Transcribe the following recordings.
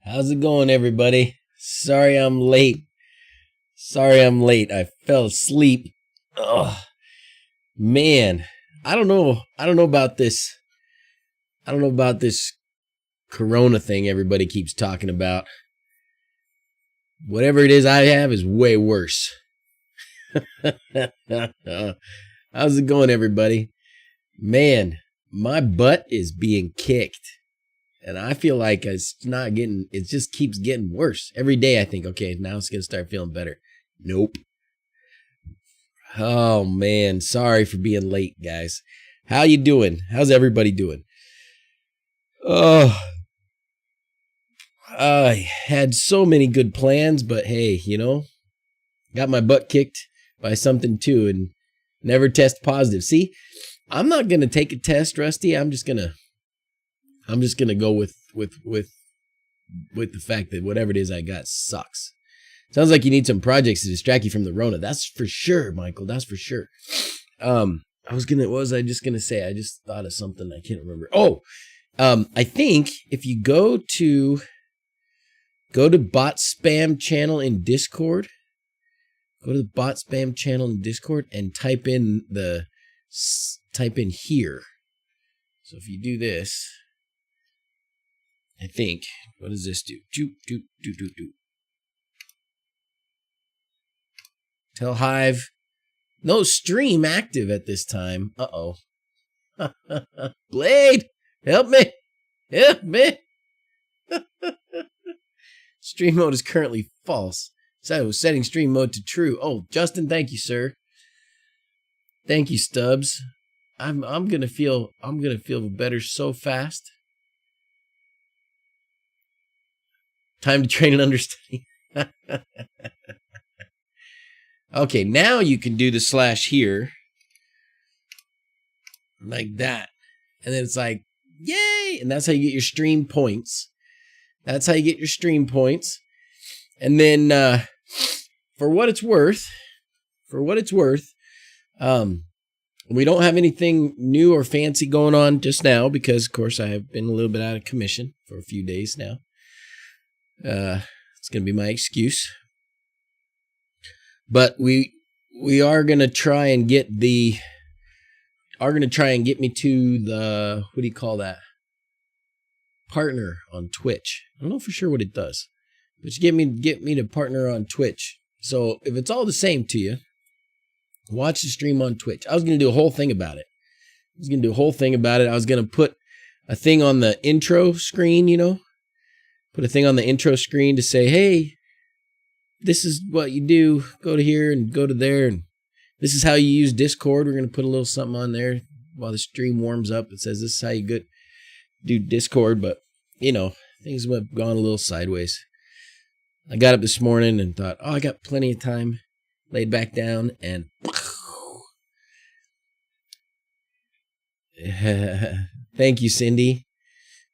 How's it going, everybody? Sorry I'm late. I fell asleep. Oh, man. I don't know about this. I don't know about this Corona thing everybody keeps talking about. Whatever it is I have is way worse. How's it going, everybody? Man, my butt is being kicked. And I feel like it just keeps getting worse. Every day I think, okay, now it's going to start feeling better. Nope. Oh, man. Sorry for being late, guys. How you doing? How's everybody doing? Oh, I had so many good plans, but hey, got my butt kicked by something too and never test positive. See, I'm not going to take a test, Rusty. I'm just going to go with the fact that whatever it is I got sucks. Sounds like you need some projects to distract you from the Rona. That's for sure, Michael. That's for sure. What was I just gonna say? I just thought of something I can't remember. Oh, I think if you go to bot spam channel in Discord, and type in here. So if you do this. I think. What does this do? Do. Tell Hive. No stream active at this time. Uh-oh. Blade! Help me! Stream mode is currently false. So setting stream mode to true. Oh, Justin, thank you, sir. Thank you, Stubs. I'm gonna feel better so fast. Time to train and understudy. Okay, now you can do the slash here. Like that. And then it's like, yay! And that's how you get your stream points. And then, for what it's worth, we don't have anything new or fancy going on just now because, of course, I have been a little bit out of commission for a few days now. It's going to be my excuse. But we are going to try and get me to the, what do you call that? Partner on Twitch. I don't know for sure what it does. But you get me to partner on Twitch. So if it's all the same to you, watch the stream on Twitch. I was going to do a whole thing about it. I was going to put a thing on the intro screen, Put a thing on the intro screen to say, hey, this is what you do. Go to here and go to there. And this is how you use Discord. We're going to put a little something on there while the stream warms up. It says this is how you do Discord. But, things have gone a little sideways. I got up this morning and thought, I got plenty of time. Laid back down and thank you, Cindy.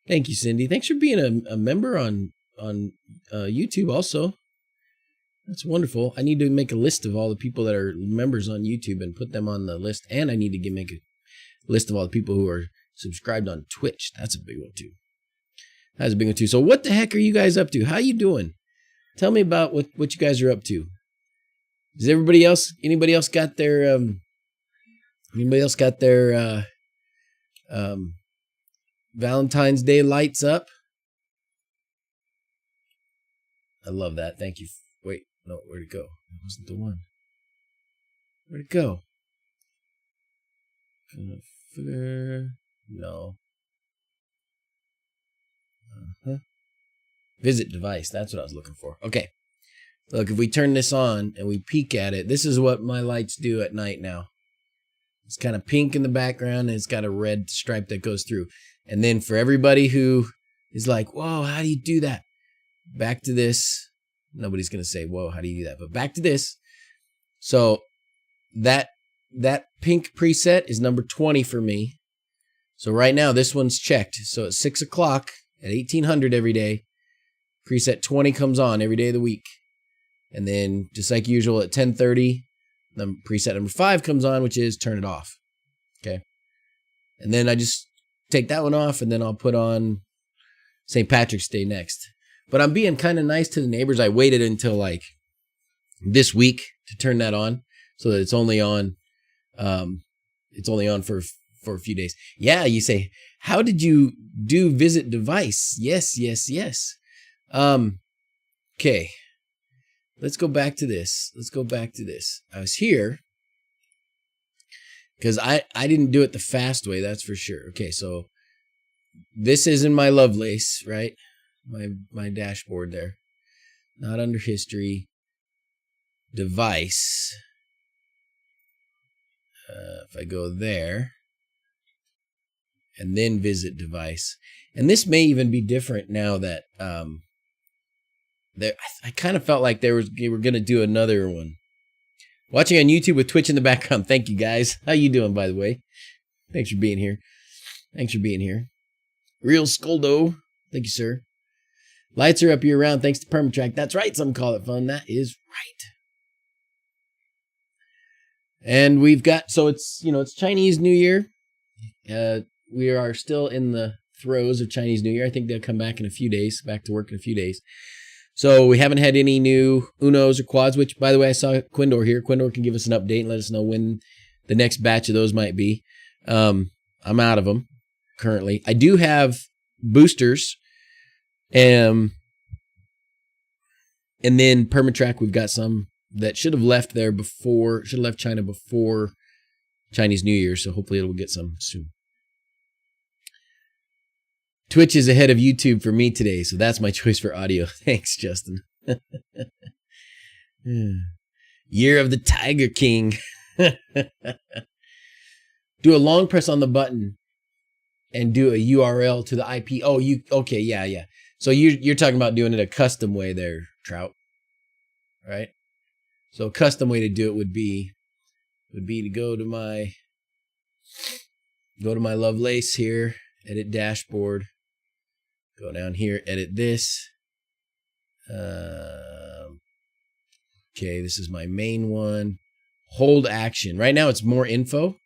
Thanks for being a member on YouTube also. That's wonderful. I need to make a list of all the people that are members on YouTube and put them on the list. And I need to make a list of all the people who are subscribed on Twitch. That's a big one too. So what the heck are you guys up to? How you doing? Tell me about what you guys are up to. Does anybody else got their Valentine's Day lights up? I love that. Thank you. Wait, no, where'd it go? It wasn't the one. Where'd it go? No. Visit device. That's what I was looking for. Okay. Look, if we turn this on and we peek at it, this is what my lights do at night now. It's kind of pink in the background and it's got a red stripe that goes through. And then for everybody who is like, whoa, how do you do that? Back to this. Nobody's going to say, whoa, how do you do that? But back to this. So that pink preset is number 20 for me. So right now this one's checked. So at 6 o'clock at 1800 every day, preset 20 comes on every day of the week. And then just like usual at 10:30, preset number 5 comes on, which is turn it off. Okay. And then I just take that one off and then I'll put on St. Patrick's Day next. But I'm being kind of nice to the neighbors. I waited until like this week to turn that on so that it's only on for a few days. Yeah, you say, how did you do visit device? Yes. Okay. Let's go back to this. I was here because I didn't do it the fast way, that's for sure. Okay, so this is in my Lovelace, right? My dashboard there. Not under history. Device. If I go there and then visit device, and this may even be different now that I kind of felt like they were going to do another one. Watching on YouTube with Twitch in the background. Thank you guys. How you doing, by the way? Thanks for being here. Real Skoldo. Thank you, sir. Lights are up year round thanks to Permatrack. That's right. Some call it fun. That is right. And we've got, so it's, it's Chinese New Year. We are still in the throes of Chinese New Year. I think they'll come back in a few days, back to work in a few days. So we haven't had any new Unos or quads, which, by the way, I saw Quindor here. Quindor can give us an update and let us know when the next batch of those might be. I'm out of them currently. I do have boosters. And then Permatrack, we've got some that should have left China before Chinese New Year. So hopefully it'll get some soon. Twitch is ahead of YouTube for me today, so that's my choice for audio. Thanks, Justin. Year of the Tiger King. Do a long press on the button and do a URL to the IP. Oh, okay, yeah. So you're talking about doing it a custom way there, Trout, right? So a custom way to do it would be to go to my Lovelace here, edit dashboard. Go down here, edit this. Okay, this is my main one. Hold action. Right now it's more info.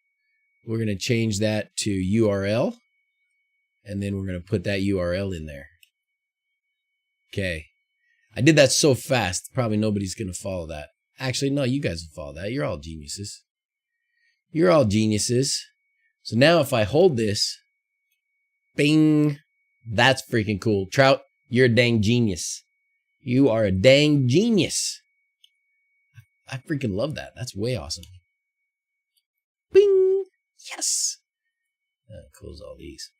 We're going to change that to URL. And then we're going to put that URL in there. Okay. I did that so fast, probably nobody's going to follow that. Actually, no, you guys will follow that. You're all geniuses. So now if I hold this, bing. That's freaking cool. Trout, you're a dang genius. You are a dang genius. I freaking love that. That's way awesome. Bing. Yes. Close all these.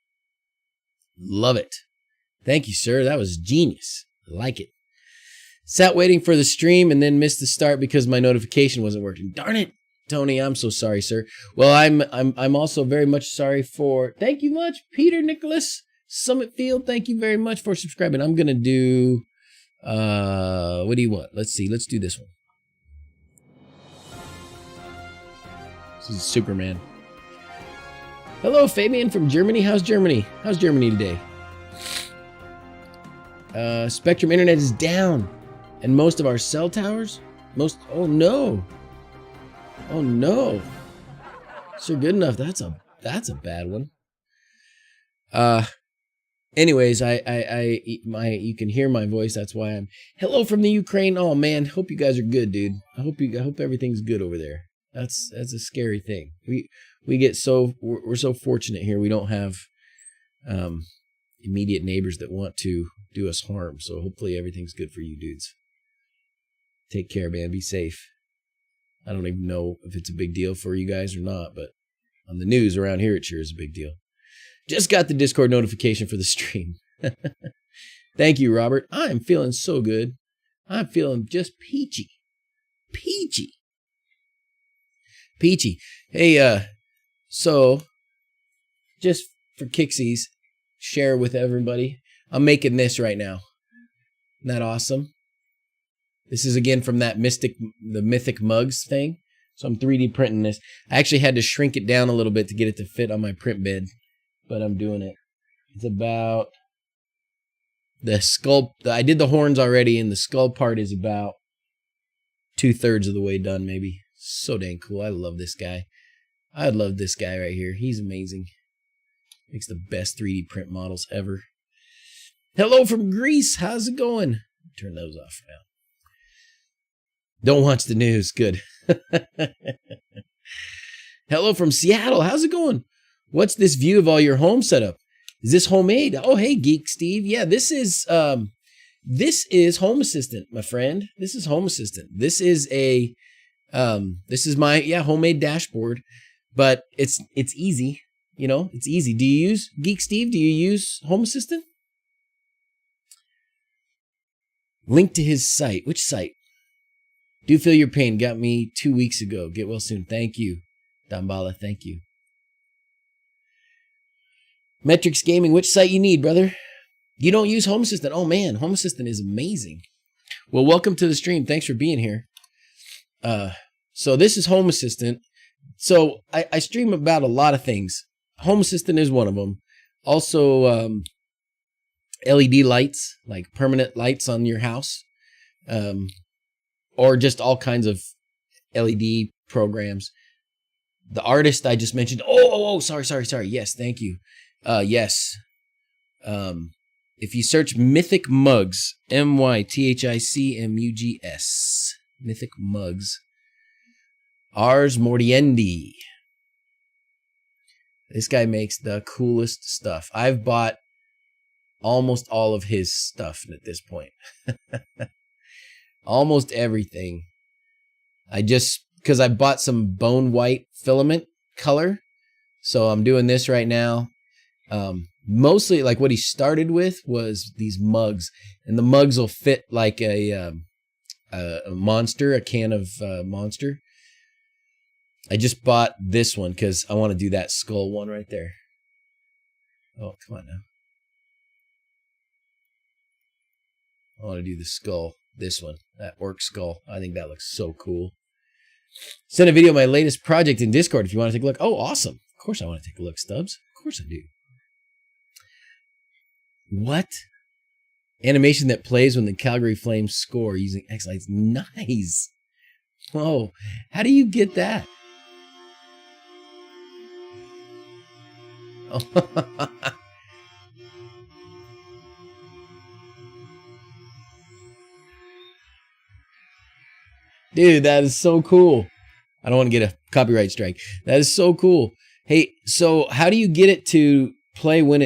Love it. Thank you, sir. That was genius. I like it. Sat waiting for the stream and then missed the start because my notification wasn't working. Darn it. Tony, I'm so sorry, sir. Well, I'm also very much sorry for, thank you much, Peter Nicholas. Summit Field, thank you very much for subscribing. I'm going to do, what do you want? Let's see. Let's do this one. This is Superman. Hello, Fabian from Germany. How's Germany? How's Germany today? Spectrum internet is down. And most of our cell towers? Oh no. Sir Goodenough, that's a bad one. Anyways, you can hear my voice. That's why I'm hello from the Ukraine. Oh man, hope you guys are good, dude. I hope everything's good over there. That's a scary thing. We're so fortunate here. We don't have immediate neighbors that want to do us harm. So hopefully everything's good for you dudes. Take care, man. Be safe. I don't even know if it's a big deal for you guys or not, but on the news around here, it sure is a big deal. Just got the Discord notification for the stream. Thank you, Robert. I'm feeling so good. I'm feeling just peachy. Hey, so just for kicksies, share with everybody. I'm making this right now. Isn't that awesome? This is again from that the Mythic mugs thing. So I'm 3D printing this. I actually had to shrink it down a little bit to get it to fit on my print bed, but I'm doing it. It's about the skull. I did the horns already, and the skull part is about 2/3 of the way done, maybe. So dang cool. I love this guy. I love this guy right here. He's amazing. Makes the best 3D print models ever. Hello from Greece. How's it going? Turn those off for now. Don't watch the news. Good. Hello from Seattle. How's it going? What's this view of all your home setup? Is this homemade? Oh, hey, Geek Steve. Yeah, this is Home Assistant, my friend. This is Home Assistant. This is a this is my homemade dashboard, but it's easy. You know, it's easy. Do you use Geek Steve? Do you use Home Assistant? Link to his site. Which site? Do feel your pain. Got me 2 weeks ago. Get well soon. Thank you, Dambala. Thank you. Metrics Gaming. Which site you need, brother? You don't use Home Assistant. Oh man, Home Assistant is amazing. Well, welcome to the stream. Thanks for being here. So this is Home Assistant. So I stream about a lot of things. Home Assistant is one of them. Also, LED lights, like permanent lights on your house, or just all kinds of LED programs. The artist I just mentioned. Oh, sorry. Yes, thank you. Yes. If you search Mythic Mugs, MYTHICMUGS, Mythic Mugs, Ars Moriendi. This guy makes the coolest stuff. I've bought almost all of his stuff at this point. Almost everything. Because I bought some bone white filament color. So I'm doing this right now. Mostly like what he started with was these mugs. And the mugs will fit like a Monster, a can of Monster. I just bought this one because I want to do that skull one right there. Oh, come on now. I want to do the skull, this one, that orc skull. I think that looks so cool. Send a video of my latest project in Discord if you want to take a look. Oh, awesome. Of course I want to take a look, Stubs. Of course I do. What? Animation that plays when the Calgary Flames score using X-Lights. Nice. Whoa. How do you get that? Oh. Dude, that is so cool. I don't want to get a copyright strike. That is so cool. Hey, so how do you get it to play when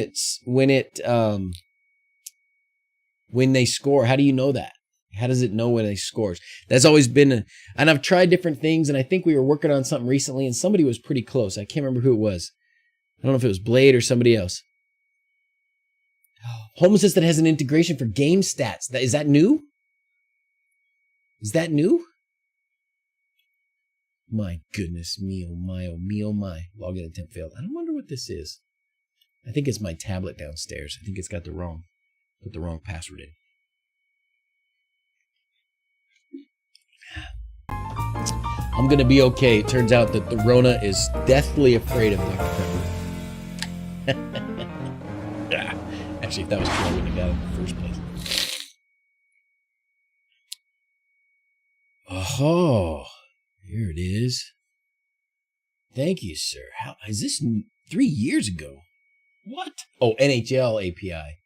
they score? How do you know that? How does it know when they scores? That's always been and I've tried different things, and I think we were working on something recently, and somebody was pretty close. I can't remember who it was. I don't know if it was Blade or somebody else. Home Assistant has an integration for game stats. Is that new? Is that new? My goodness, me, oh my, oh me, oh my. Login attempt failed. I don't wonder what this is. I think it's my tablet downstairs. I think it's got put the wrong password in. I'm going to be okay. It turns out that the Rona is deathly afraid of Dr. Pepper. Actually, if that was true, I wouldn't have got it in the first place. Oh, here it is. Thank you, sir. How is this 3 years ago? What? Oh, NHL API.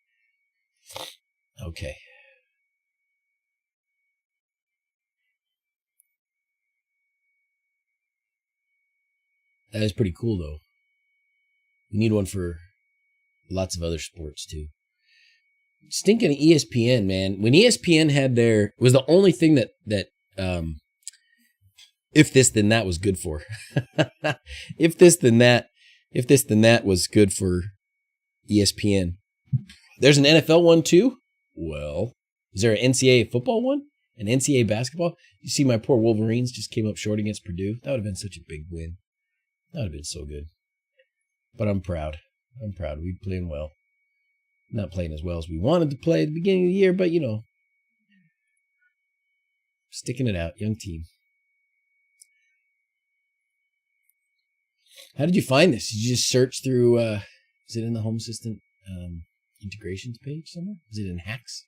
Okay. That is pretty cool, though. We need one for lots of other sports, too. Stinking ESPN, man. When ESPN had was the only thing that if this then that was good for. If this then that was good for ESPN. There's an NFL one too? Well, is there an NCAA football one? An NCAA basketball? You see my poor Wolverines just came up short against Purdue. That would have been such a big win. That would have been so good. But I'm proud. We're playing well. Not playing as well as we wanted to play at the beginning of the year, but, you know, sticking it out. Young team. How did you find this? Did you just search through, is it in the Home Assistant integrations page somewhere? Is it in Hacks?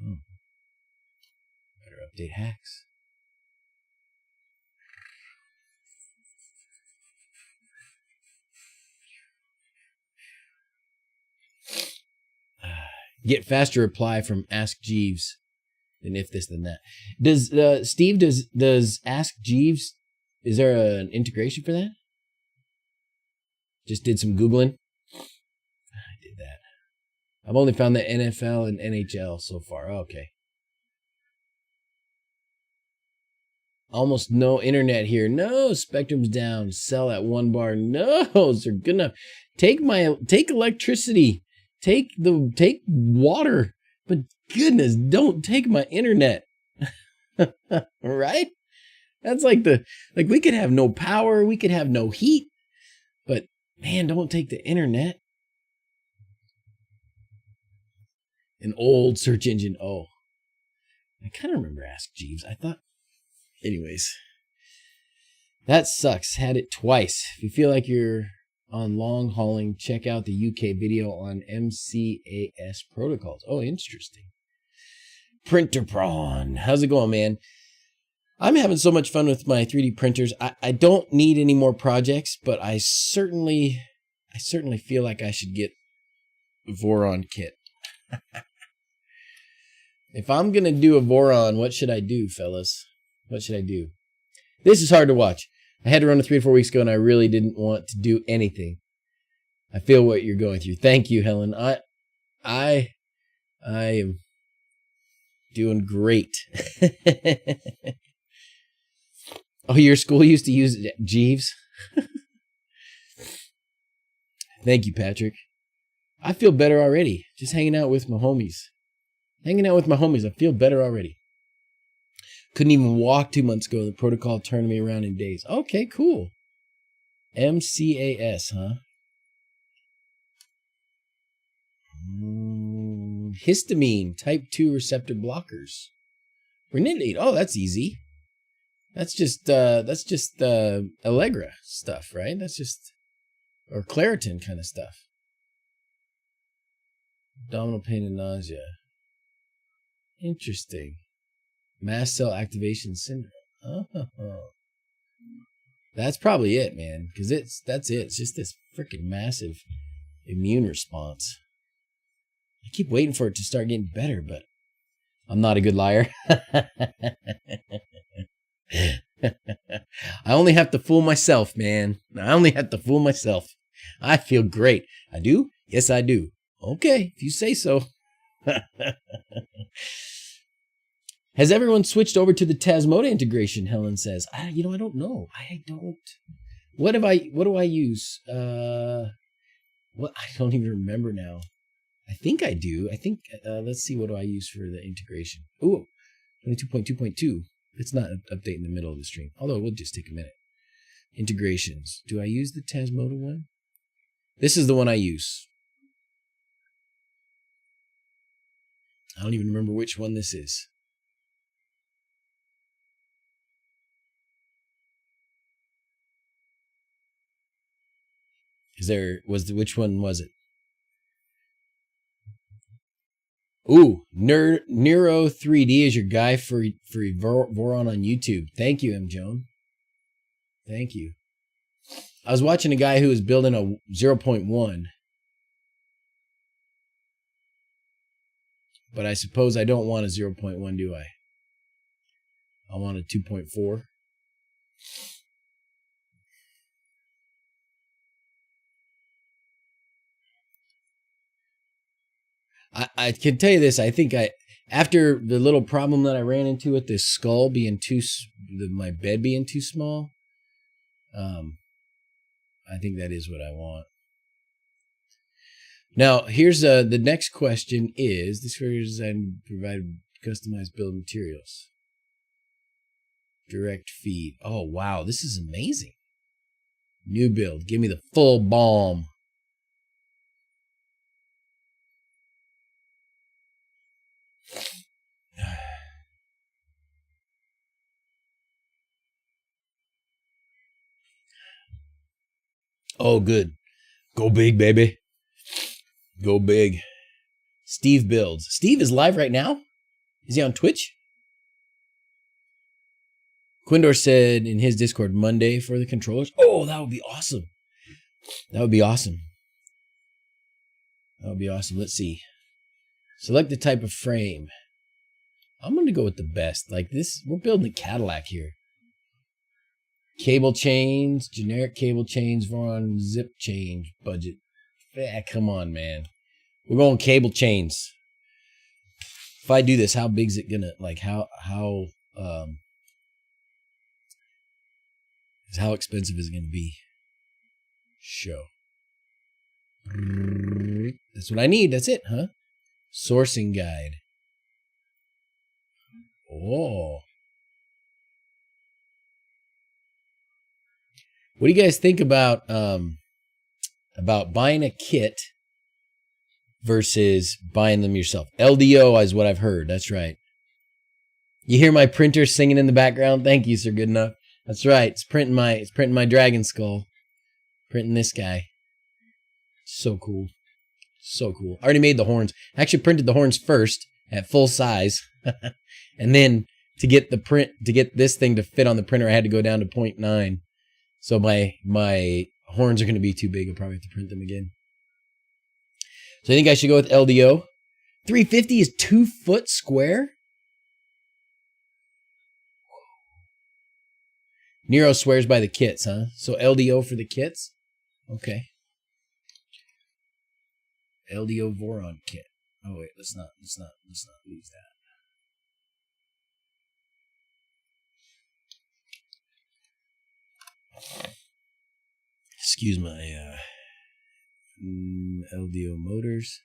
Oh. Better update Hacks. Get faster reply from Ask Jeeves than if this then that. Does Steve does Ask Jeeves? Is there an integration for that? Just did some Googling. I did that. I've only found the NFL and NHL so far. Okay. Almost no internet here. No, Spectrum's down. Sell at 1 bar. No, they're gonna take electricity. Take water. But goodness, don't take my internet. Right? That's like we could have no power, we could have no heat, but man, don't take the internet. An old search engine. Oh, I kind of remember Ask Jeeves. I thought, anyways, that sucks. Had it twice. If you feel like you're on long hauling, check out the UK video on MCAS protocols. Oh, interesting. Printer Prawn. How's it going, man? I'm having so much fun with my 3D printers. I don't need any more projects, but I certainly feel like I should get a Voron kit. If I'm going to do a Voron, what should I do, fellas? What should I do? This is hard to watch. I had to run 3 to 4 weeks ago, and I really didn't want to do anything. I feel what you're going through. Thank you, Helen. I am doing great. Oh, your school used to use Jeeves? Thank you, Patrick. I feel better already. Just hanging out with my homies. I feel better already. Couldn't even walk 2 months ago. The protocol turned me around in days. Okay, cool. MCAS, huh? Histamine, type 2 receptor blockers. Ranitidine. Oh, that's easy. That's just Allegra stuff, right? That's just, or Claritin kind of stuff. Abdominal pain and nausea. Interesting. Mast cell activation syndrome. Oh. That's probably it, man. Because that's it. It's just this freaking massive immune response. I keep waiting for it to start getting better, but I'm not a good liar. I only have to fool myself, man. I only have to fool myself. I feel great. I do? Yes, I do. Okay, if you say so. Has everyone switched over to the Tasmota integration? Helen says. I don't know. I don't. What do I use? I don't even remember now. I think I do. Let's see, what do I use for the integration? Ooh, 22.2.2. It's not an update in the middle of the stream, although it will just take a minute. Integrations. Do I use the Tasmota one? This is the one I use. I don't even remember which one this is. Which one was it? Ooh, Neuro 3D is your guy for Voron on YouTube. Thank you, M. Joan. Thank you. I was watching a guy who was building a 0.1. But I suppose I don't want a 0.1, do I? I want a 2.4. I can tell you this. I think after the little problem that I ran into with this skull being my bed being too small, I think that is what I want. Now, here's the next question is, this figure design provide customized build materials. Direct feed. Oh, wow. This is amazing. New build. Give me the full bomb. Oh, good. Go big, baby. Go big. Steve builds. Steve is live right now? Is he on Twitch? Quindor said in his Discord, Monday for the controllers. Oh, that would be awesome. That would be awesome. That would be awesome. Let's see. Select the type of frame. I'm going to go with the best. Like this, we're building a Cadillac here. Cable chains, generic cable chains, Voron zip change budget. Come on, man. We're going cable chains. If I do this, how big is it gonna, like, how expensive is it gonna be? Show. That's what I need. That's it, huh? Sourcing guide. Oh. What do you guys think about buying a kit versus buying them yourself? LDO is what I've heard. That's right. You hear my printer singing in the background? Thank you, Sir Goodenough. That's right. It's printing my dragon skull. Printing this guy. So cool. So cool. I already made the horns. I actually printed the horns first at full size. And then to get this thing to fit on the printer, I had to go down to 0.9. So my horns are going to be too big. I'll probably have to print them again. So I think I should go with LDO. 350 is 2 foot square. Nero swears by the kits, huh? So LDO for the kits? Okay. LDO Voron kit. Oh wait, let's not lose that. Excuse my LDO motors.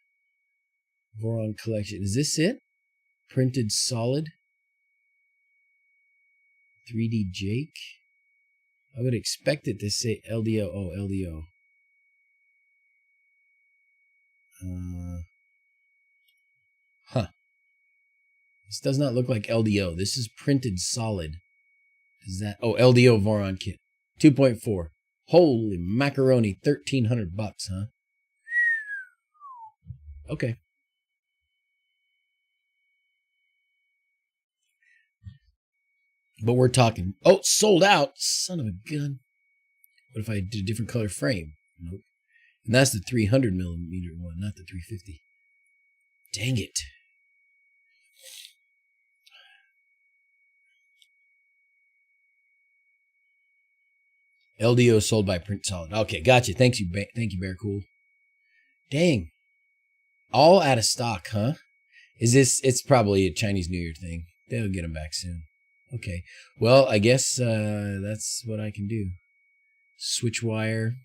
Voron collection. Is this it? Printed solid. 3D Jake. I would expect it to say LDO. Oh, LDO. Huh. This does not look like LDO. This is printed solid. Is that? Oh, LDO Voron kit. 2.4. Holy macaroni. $1,300, huh? Okay. But we're talking. Oh, sold out. Son of a gun. What if I did a different color frame? Nope. And that's the 300 millimeter one, not the 350. Dang it. LDO sold by Print Solid. Okay, gotcha. Thank you, Bear Cool. Dang. All out of stock, huh? Is this? It's probably a Chinese New Year thing. They'll get them back soon. Okay. Well, I guess that's what I can do. Switch wire.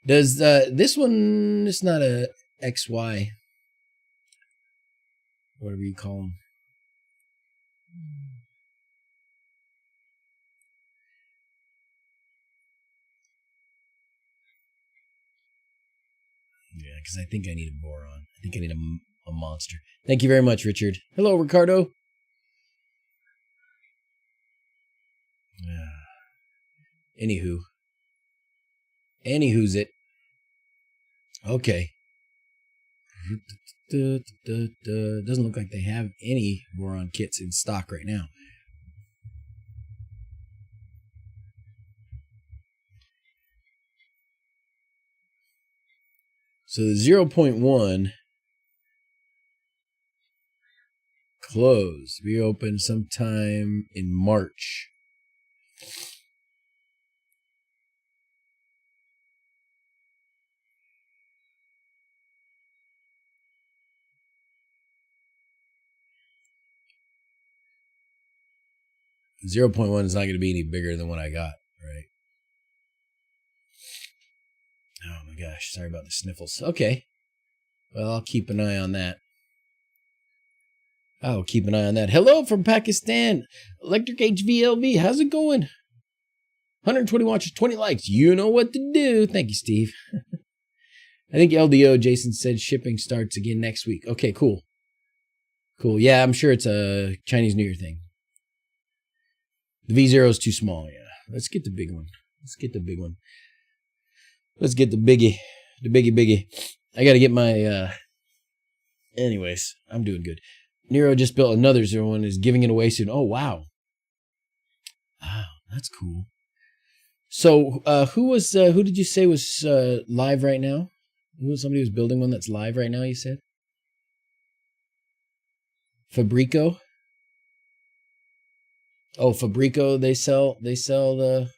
Does this one? It's not a XY. Whatever you call them. Yeah, because I think I need a Voron. I think I need a monster. Thank you very much, Richard. Hello, Ricardo. Anywho's it. Okay. Doesn't look like they have any Voron kits in stock right now. So the 0.1 closed. Reopened sometime in March. The 0.1 is not going to be any bigger than what I got, right? Oh my gosh, sorry about the sniffles. Okay. Well, I'll keep an eye on that. I'll keep an eye on that. Hello from Pakistan. Electric HVLV. How's it going? 120 watches, 20 likes. You know what to do. Thank you, Steve. I think LDO, Jason said shipping starts again next week. Okay, cool. Cool. Yeah, I'm sure it's a Chinese New Year thing. The V0 is too small. Yeah. Let's get the big one. Let's get the big one. Let's get the biggie. The biggie. I got to get my... Anyways, I'm doing good. Nero just built another 01. Is giving it away soon. Oh, wow. Wow, that's cool. So, who did you say was live right now? Somebody who's building one that's live right now, you said? Fabrico. Oh, Fabrico, they sell the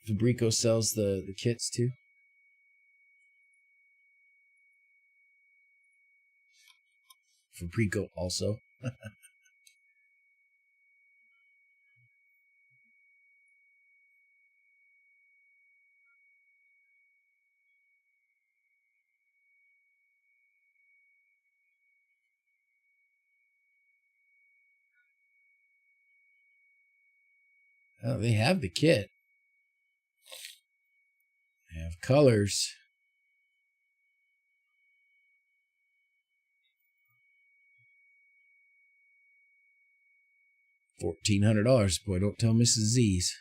Fabrico sells the kits too. Fabrico also. Oh, they have the kit. They have colors. $1,400. Boy, don't tell Mrs. Z's.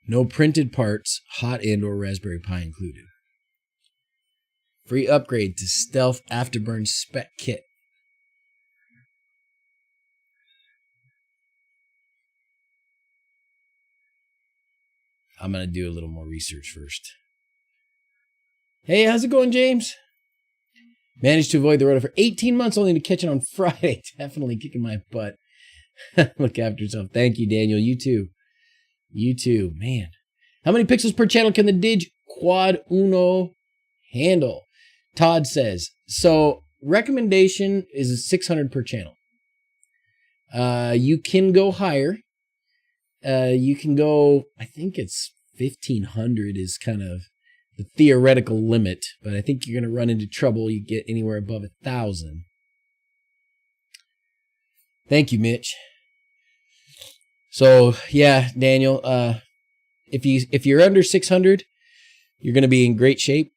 No printed parts, hot and or Raspberry Pi included. Free upgrade to Stealth Afterburn Spec Kit. I'm going to do a little more research first. Hey, how's it going, James? Managed to avoid the Rona for 18 months only to catch it on Friday. Definitely kicking my butt. Look after yourself. Thank you, Daniel. You too. You too. Man. How many pixels per channel can the DigQuad Uno handle? Todd says. So, recommendation is 600 per channel. You can go higher. You can go, I think it's 1,500 is kind of the theoretical limit, but I think you're going to run into trouble. You get anywhere above 1,000. Thank you, Mitch. So yeah, Daniel, if you're under 600, you're going to be in great shape.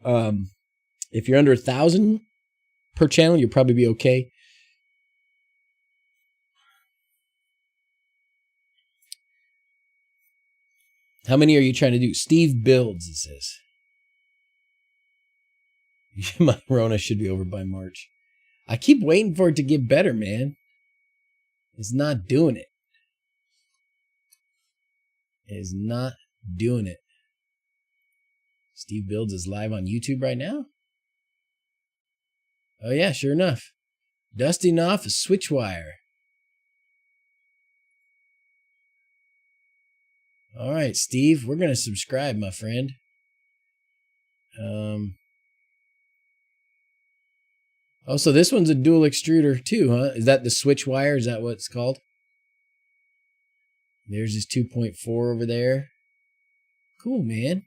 If you're under 1,000 per channel, you'll probably be okay. How many are you trying to do? Steve builds, it says. My Rona should be over by March. I keep waiting for it to get better, man. It's not doing it. It is not doing it. Steve Builds is live on YouTube right now? Oh yeah, sure enough. Dusting off a switch wire. All right, Steve, we're going to subscribe, my friend. Oh, so this one's a dual extruder too, huh? Is that the switch wire? Is that what it's called? There's his 2.4 over there. Cool, man.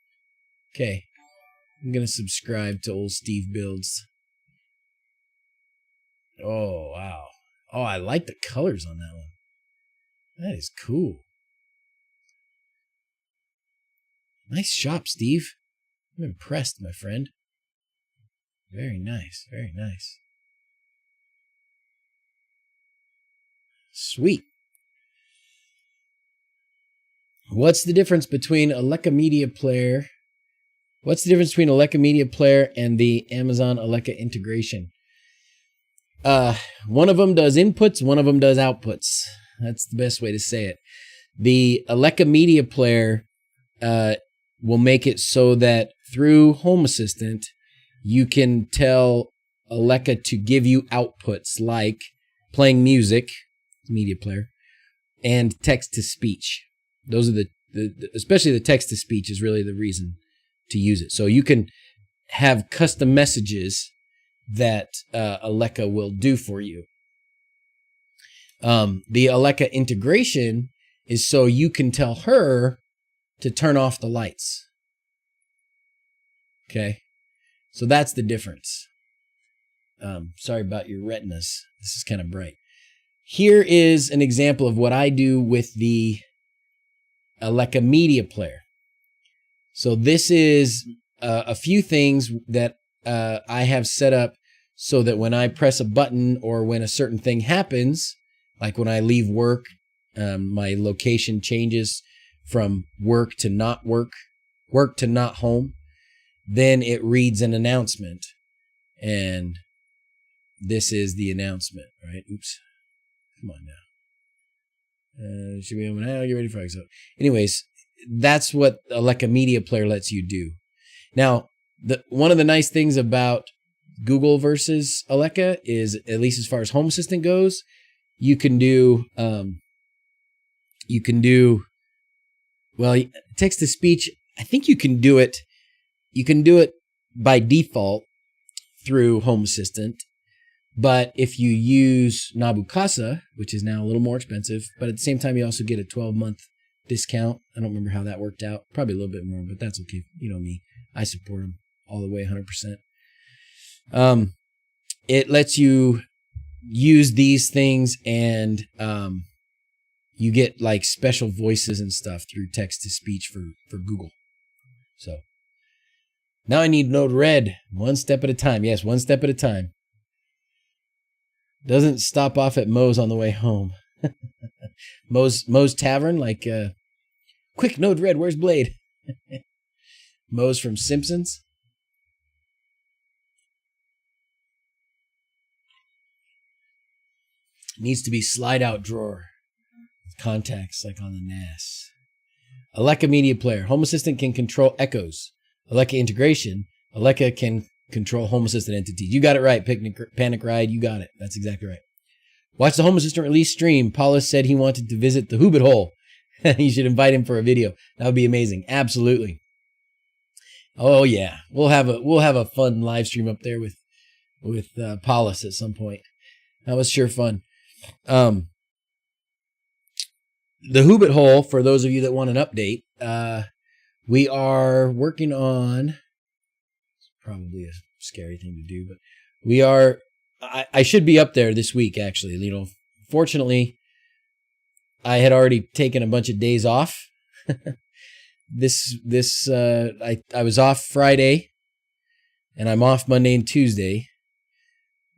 Okay. I'm going to subscribe to old Steve Builds. Oh, wow. Oh, I like the colors on that one. That is cool. Nice shop, Steve. I'm impressed, my friend. Very nice. Very nice. Sweet. What's the difference between a Alexa Media Player? What's the difference between Alexa Media Player and the Amazon Alexa integration? One of them does inputs, one of them does outputs. That's the best way to say it. The Alexa Media Player will make it so that through Home Assistant, you can tell Alexa to give you outputs like playing music, media player, and text-to-speech. Those are the especially the text-to-speech is really the reason to use it. So you can have custom messages that Alexa will do for you. The Alexa integration is so you can tell her to turn off the lights. Okay. So that's the difference. Sorry about your retinas. This is kind of bright. Here is an example of what I do with the Alexa Media Player. So this is a few things that I have set up so that when I press a button or when a certain thing happens, like when I leave work, my location changes from work to not work, work to not home, then it reads an announcement. And this is the announcement, right? Oops. Come on now. Should be on now. Get ready for exit. Anyways, that's what Alexa Media Player lets you do. Now, one of the nice things about Google versus Alexa is, at least as far as Home Assistant goes, you can do well, text to speech. I think you can do it. You can do it by default through Home Assistant. But if you use Nabukasa, which is now a little more expensive, but at the same time, you also get a 12-month discount. I don't remember how that worked out. Probably a little bit more, but that's okay. You know me. I support them all the way, 100%. It lets you use these things, and you get like special voices and stuff through text to speech for Google. So now I need Node Red, one step at a time. Yes, one step at a time. Doesn't stop off at Moe's on the way home. Moe's Tavern, like, quick, Node Red, where's Blade? Moe's from Simpsons. Needs to be slide out drawer. Contacts like on the NAS. Alexa Media Player. Home Assistant can control echoes. Alexa integration. Alexa can control Home Assistant entities. You got it right, Panic Ride. You got it. That's exactly right. Watch the Home Assistant release stream. Paulus said he wanted to visit the wHobbit hole. You should invite him for a video. That would be amazing. Absolutely. Oh yeah, we'll have a fun live stream up there with Paulus at some point. That was sure fun. The wHobbit hole, for those of you that want an update, we are working on. Probably a scary thing to do, but we are. I should be up there this week, actually. You know, fortunately, I had already taken a bunch of days off. I was off Friday, and I'm off Monday and Tuesday,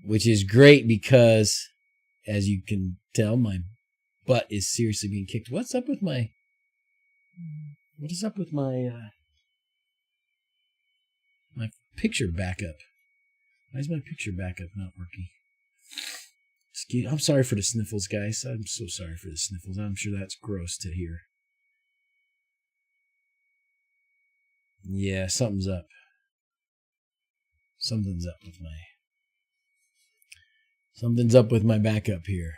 which is great because, as you can tell, my butt is seriously being kicked. What is up with my my picture backup? Why is my picture backup not working? I'm sorry for the sniffles, guys. I'm so sorry for the sniffles. I'm sure that's gross to hear. Yeah, something's up. Something's up with my backup here.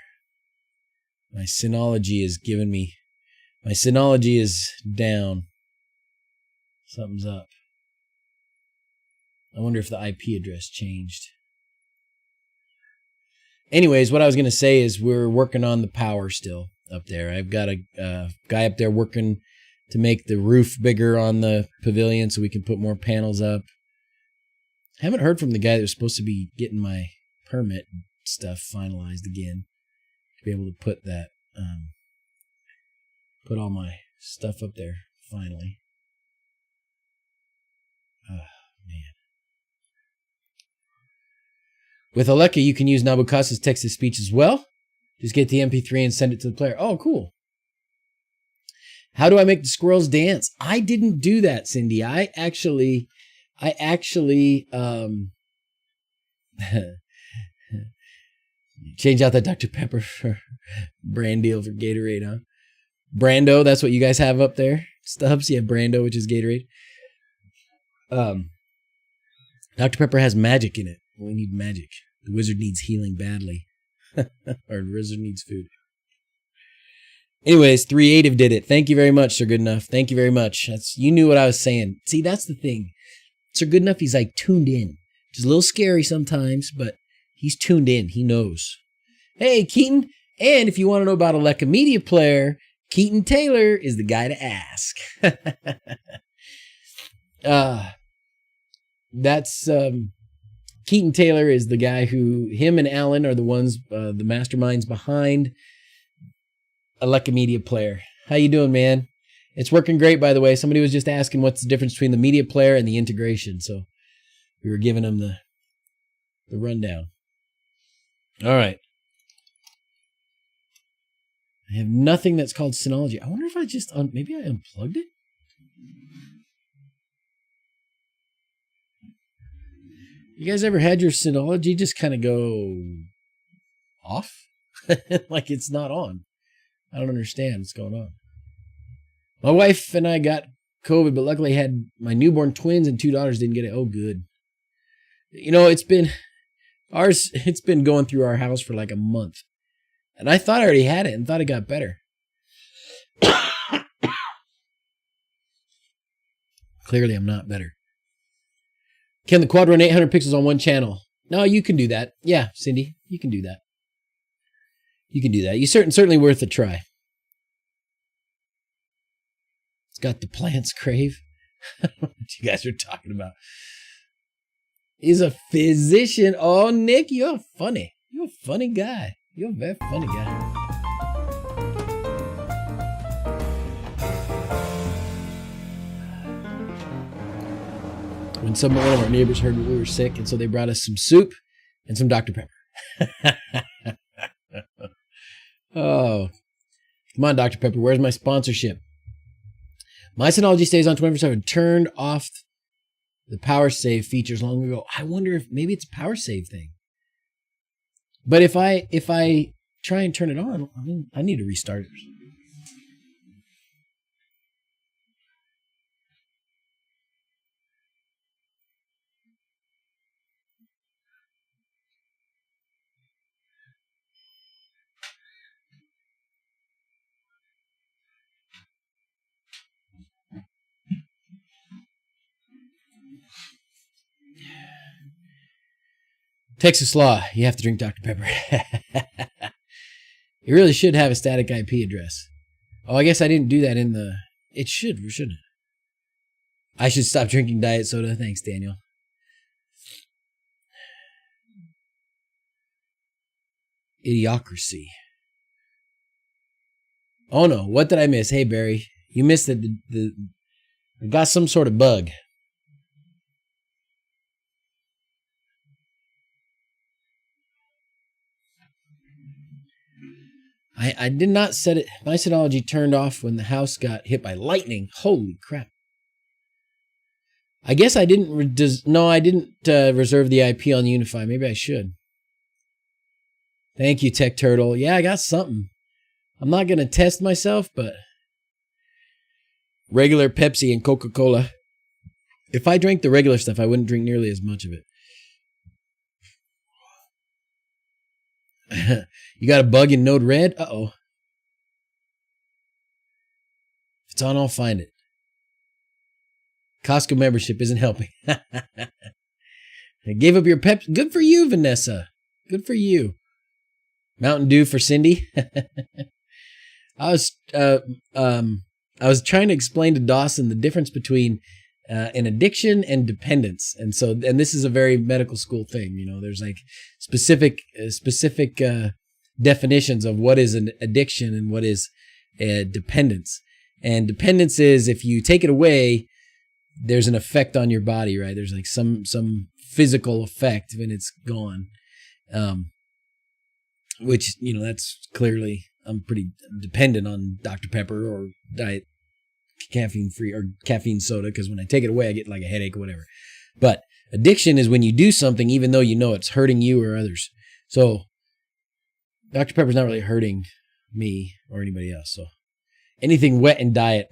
My Synology is giving me. My Synology is down. Something's up. I wonder if the IP address changed. Anyways, what I was going to say is we're working on the power still up there. I've got a guy up there working to make the roof bigger on the pavilion so we can put more panels up. I haven't heard from the guy that was supposed to be getting my permit stuff finalized again to be able to put that, put all my stuff up there finally. Oh, man. With Alexa, you can use Nabukasa's text-to-speech as well. Just get the MP3 and send it to the player. Oh, cool. How do I make the squirrels dance? I didn't do that, Cindy. I actually change out that Dr. Pepper for brand deal for Gatorade, huh? Brando, that's what you guys have up there. Stubs, yeah, Brando, which is Gatorade. Dr. Pepper has magic in it. We need magic. The wizard needs healing badly. Or the wizard needs food. Anyways, 3Ative did it. Thank you very much, Sir Goodenough. Thank you very much. You knew what I was saying. See, that's the thing. Sir Goodenough, he's like tuned in. Which is a little scary sometimes, but he's tuned in. He knows. Hey, Keaton. And if you want to know about Alexa Media Player, Keaton Taylor is the guy to ask. That's Keaton Taylor is the guy who, him and Alan are the ones, the masterminds behind Alexa Media Player. How you doing, man? It's working great, by the way. Somebody was just asking what's the difference between the media player and the integration. So we were giving them the rundown. All right. I have nothing that's called Synology. I wonder if I just, maybe I unplugged it? You guys ever had your Synology just kind of go off? Like it's not on. I don't understand what's going on. My wife and I got COVID, but luckily I had my newborn twins and 2 daughters didn't get it. Oh, good. You know, it's been going through our house for like a month. And I thought I already had it and thought it got better. Clearly, I'm not better. Can the quad run 800 pixels on one channel? No, you can do that. Yeah, Cindy, you can do that. You can do that. Certainly worth a try. It's got the plants crave. I don't know what you guys are talking about. He's a physician. Oh, Nick, you're funny. You're a funny guy. You're a very funny guy. When one of our neighbors heard we were sick, and so they brought us some soup and some Dr. Pepper. Oh, come on, Dr. Pepper. Where's my sponsorship? My Synology stays on 24/7. Turned off the power save features long ago. I wonder if maybe it's a power save thing. But if I try and turn it on, I need to restart it. Texas law, you have to drink Dr. Pepper. You really should have a static IP address. Oh, I guess I didn't do that in the... It should, shouldn't it? I should stop drinking diet soda. Thanks, Daniel. Idiocracy. Oh no, what did I miss? Hey, Barry, you missed I got some sort of bug. I did not set it. My Synology turned off when the house got hit by lightning. Holy crap. I guess I didn't. I didn't reserve the IP on Unify. Maybe I should. Thank you, Tech Turtle. Yeah, I got something. I'm not going to test myself, but regular Pepsi and Coca-Cola. If I drank the regular stuff, I wouldn't drink nearly as much of it. You got a bug in Node Red? Uh-oh. If it's on, I'll find it. Costco membership isn't helping. I gave up your pep. Good for you, Vanessa. Good for you. Mountain Dew for Cindy. I was trying to explain to Dawson the difference between an addiction and dependence, and this is a very medical school thing. You know, there's like specific definitions of what is an addiction and what is a dependence. And dependence is if you take it away, there's an effect on your body, right? There's like some physical effect when it's gone, which, you know, that's clearly, I'm pretty dependent on Dr. Pepper or diet caffeine free or caffeine soda, because when I take it away, I get like a headache or whatever. But addiction is when you do something even though you know it's hurting you or others. So Dr. Pepper's not really hurting me or anybody else. So anything wet in diet,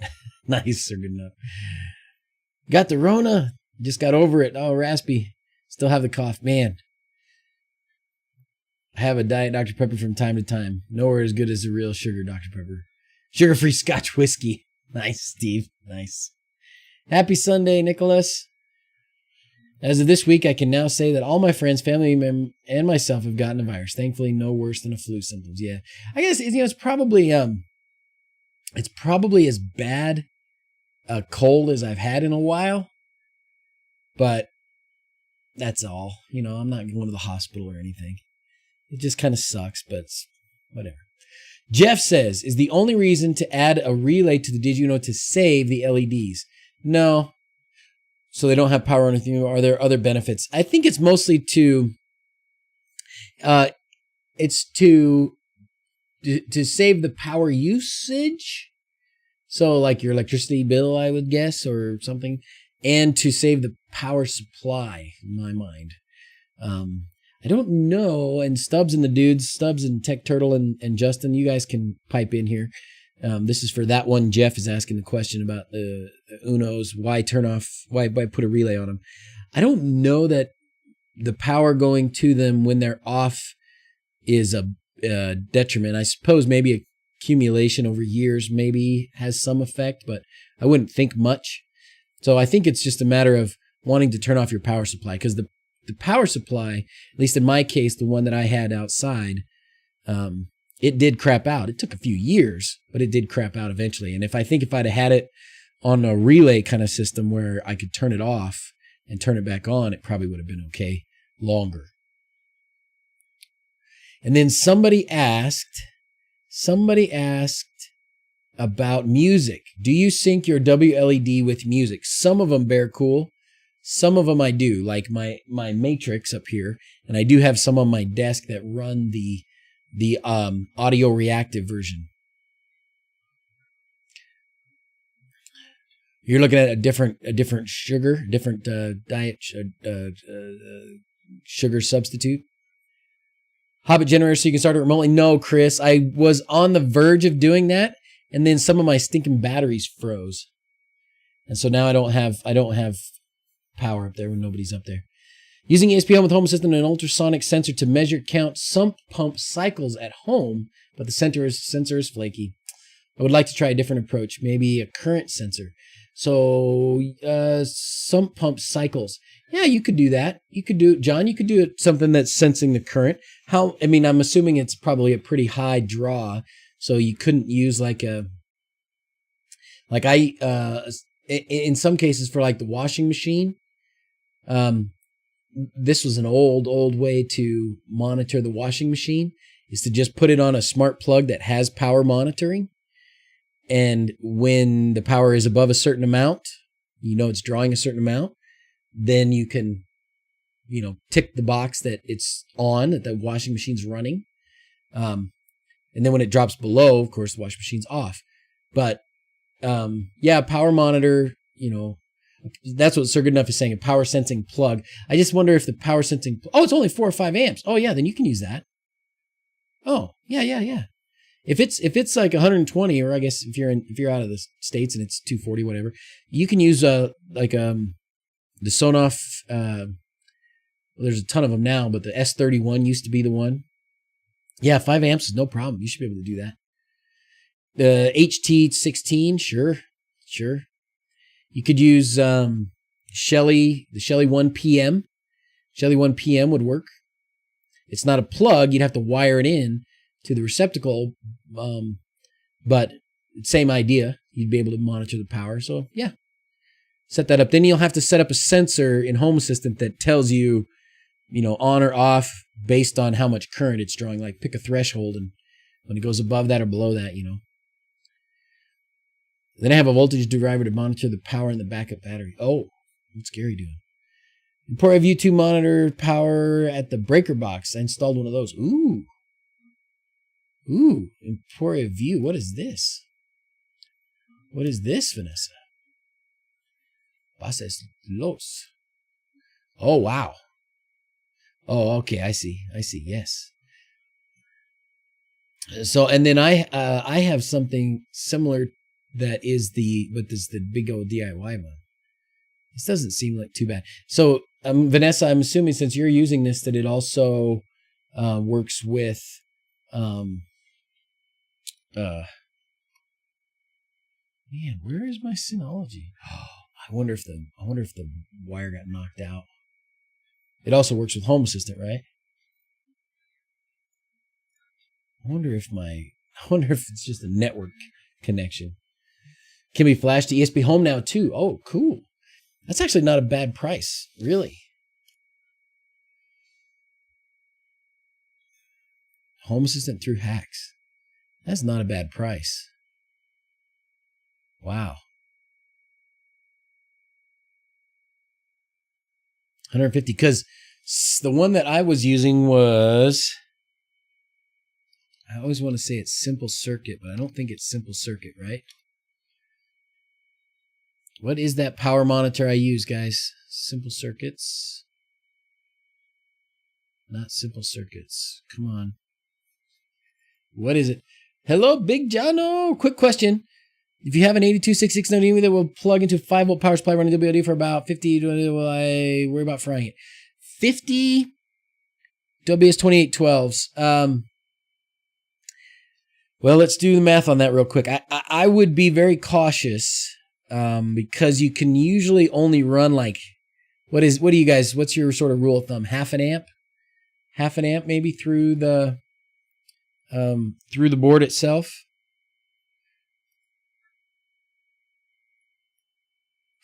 nice or good enough. Got the Rona, just got over it. Oh, raspy. Still have the cough. Man, I have a diet Dr. Pepper from time to time. Nowhere as good as the real sugar Dr. Pepper. Sugar-free Scotch whiskey. Nice, Steve. Nice. Happy Sunday, Nicholas. As of this week, I can now say that all my friends, family, and myself have gotten a virus. Thankfully, no worse than a flu symptoms. Yeah, I guess it's probably as bad a cold as I've had in a while, but that's all. You know, I'm not going to the hospital or anything. It just kind of sucks, but it's whatever. Jeff says, is the only reason to add a relay to the DigUno to save the LEDs? No. So they don't have power or anything. Are there other benefits? I think it's mostly to save the power usage. So like your electricity bill, I would guess, or something, and to save the power supply, in my mind. I don't know, and Stubs and the dudes, Stubs and Tech Turtle and Justin, you guys can pipe in here. This is for that one. Jeff is asking the question about the Unos. Why turn off? Why put a relay on them? I don't know that the power going to them when they're off is a detriment. I suppose maybe accumulation over years maybe has some effect, but I wouldn't think much. So I think it's just a matter of wanting to turn off your power supply, because the power supply, at least in my case, the one that I had outside, it did crap out. It took a few years, but it did crap out eventually. And if I'd have had it on a relay kind of system where I could turn it off and turn it back on, it probably would have been okay longer. And then somebody asked about music. Do you sync your wLED with music? Some of them bear cool. Some of them I do, like my Matrix up here. And I do have some on my desk that run the audio reactive version. You're looking at a different sugar, different diet sugar substitute. Hobbit generator so you can start it remotely. No, Chris, I was on the verge of doing that, and then some of my stinking batteries froze. And so now I don't have power up there when nobody's up there. Using ESP with Home Assistant and an ultrasonic sensor to measure count sump pump cycles at home, but the sensor is flaky. I would like to try a different approach, maybe a current sensor. So sump pump cycles. Yeah, you could do that. You could do something that's sensing the current. I'm assuming it's probably a pretty high draw, so you couldn't use in some cases for like the washing machine. This was an old way to monitor the washing machine, is to just put it on a smart plug that has power monitoring. And when the power is above a certain amount, it's drawing a certain amount, then you can, tick the box that it's on, that the washing machine's running. And then when it drops below, of course, the washing machine's off. But, power monitor, that's what Sir Goodenough is saying, a power sensing plug. I just wonder if the power sensing, it's only 4 or 5 amps. Oh yeah, then you can use that. Oh, yeah. If it's like 120, or I guess if you're out of the States and it's 240, whatever, you can use the Signoff. There's a ton of them now, but the S31 used to be the one. Yeah, 5 amps is no problem. You should be able to do that. The HT16, sure. You could use the Shelly 1PM. Shelly 1PM would work. It's not a plug. You'd have to wire it in to the receptacle, but same idea. You'd be able to monitor the power. So yeah, set that up. Then you'll have to set up a sensor in Home Assistant that tells you, on or off based on how much current it's drawing. Like pick a threshold, and when it goes above that or below that, Then I have a voltage driver to monitor the power in the backup battery. Oh, what's Gary doing? Emporia Vue 2 monitor power at the breaker box. I installed one of those. Ooh, Emporia Vue. What is this? What is this, Vanessa? Bases los. Oh, wow. Oh, okay. I see. Yes. So, and then I have something similar that is the big old DIY one. This doesn't seem like too bad. So, Vanessa, I'm assuming since you're using this, that it also works with man, where is my Synology? I wonder if the wire got knocked out. It also works with Home Assistant, right? I wonder if it's just a network connection. Can be flashed to ESP Home now too. Oh, cool. That's actually not a bad price, really. Home Assistant through hacks. That's not a bad price. Wow. 150, because the one that I was using was, I always want to say it's Simple Circuit, but I don't think it's Simple Circuit, right? What is that power monitor I use, guys? Simple Circuits? Not Simple Circuits. Come on. What is it? Hello, Big Jono. Quick question. If you have an 8266 node that will plug into 5-volt power supply running WLED for about 50, will I worry about frying it? 50 WS2812s. Well, let's do the math on that real quick. I would be very cautious because you can usually only run like, what do you guys, what's your sort of rule of thumb? Half an amp? Half an amp maybe through the board itself.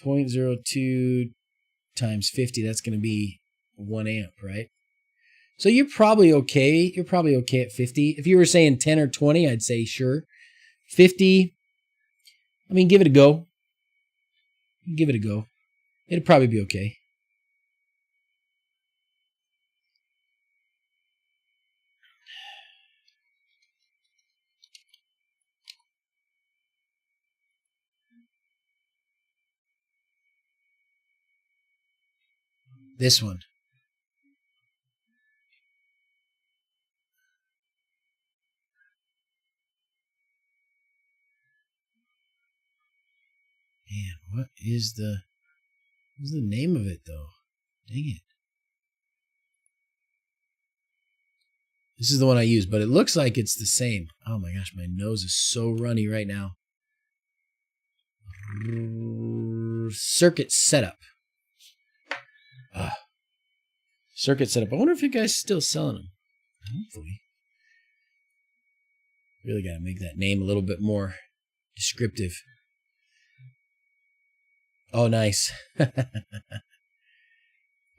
0.02 times 50, that's going to be 1 amp, right? So you're probably okay. You're probably okay at 50. If you were saying 10 or 20, I'd say sure. 50, I mean, give it a go. Give it a go. It'd probably be okay. This one. Man, what's the name of it though? Dang it. This is the one I use, but it looks like it's the same. Oh my gosh, my nose is so runny right now. Circuit setup. Circuit setup. I wonder if you guys are still selling them. Hopefully. Really got to make that name a little bit more descriptive. Oh, nice.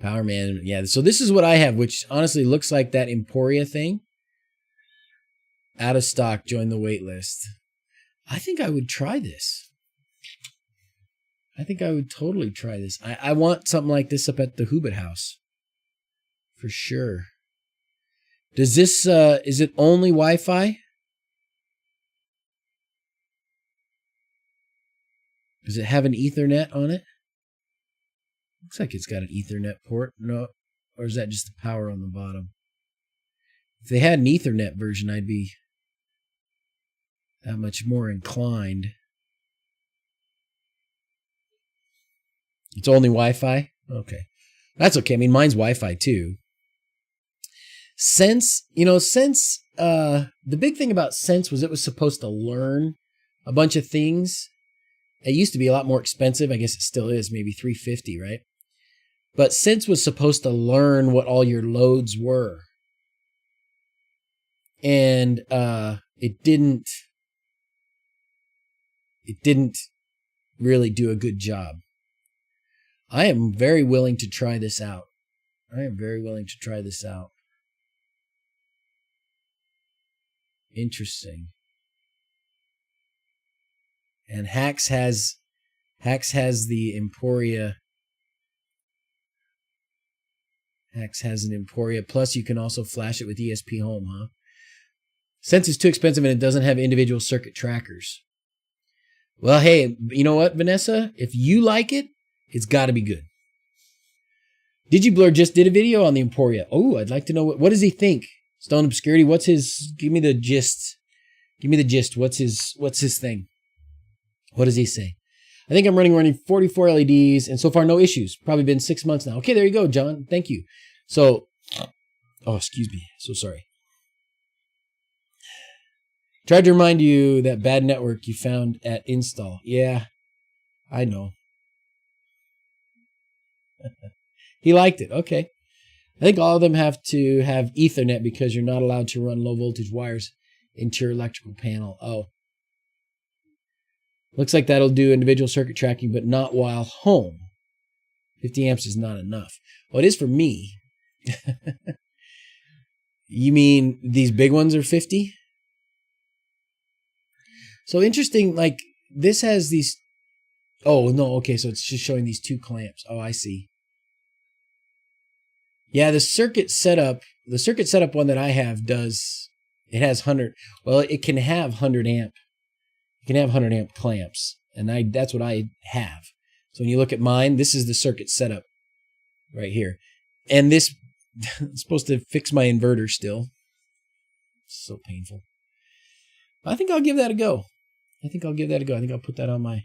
Power Man. Yeah, so this is what I have, which honestly looks like that Emporia thing. Out of stock, join the wait list. I think I would try this. I think I would totally try this. I want something like this up at the wHobbit house. For sure. Does this, is it only Wi-Fi? Does it have an Ethernet on it? Looks like it's got an Ethernet port. No, or is that just the power on the bottom? If they had an Ethernet version, I'd be that much more inclined. It's only Wi-Fi? Okay. That's okay. I mean, mine's Wi-Fi too. Sense, the big thing about Sense was it was supposed to learn a bunch of things. It used to be a lot more expensive. I guess it still is, maybe $350, right? But Sense was supposed to learn what all your loads were. And it didn't really do a good job. I am very willing to try this out. Interesting. And Hacks has the Emporia. Hacks has an Emporia. Plus, you can also flash it with ESP Home, huh? Sense is too expensive and it doesn't have individual circuit trackers. Well, hey, you know what, Vanessa? If you like it, it's got to be good. DigiBlur just did a video on the Emporia. Oh, I'd like to know what does he think? Stone Obscurity, what's his? Give me the gist. What's his thing? What does he say? I think I'm running 44 LEDs and so far no issues. Probably been 6 months now. Okay, there you go, John. Thank you. So, oh, excuse me. So sorry. Tried to remind you that bad network you found at install. Yeah, I know. He liked it. Okay. I think all of them have to have Ethernet because you're not allowed to run low voltage wires into your electrical panel. Oh. Looks like that'll do individual circuit tracking, but not while home. 50 amps is not enough. Well, it is for me. You mean these big ones are 50? So interesting, like this has these. Oh, no. Okay. So it's just showing these two clamps. Oh, I see. Yeah, the circuit setup one that I have it has 100. Well, it can have 100 amp. It can have 100 amp clamps, and that's what I have. So when you look at mine, this is the circuit setup right here. And this is supposed to fix my inverter still. It's so painful. I think I'll give that a go. I think I'll put that on my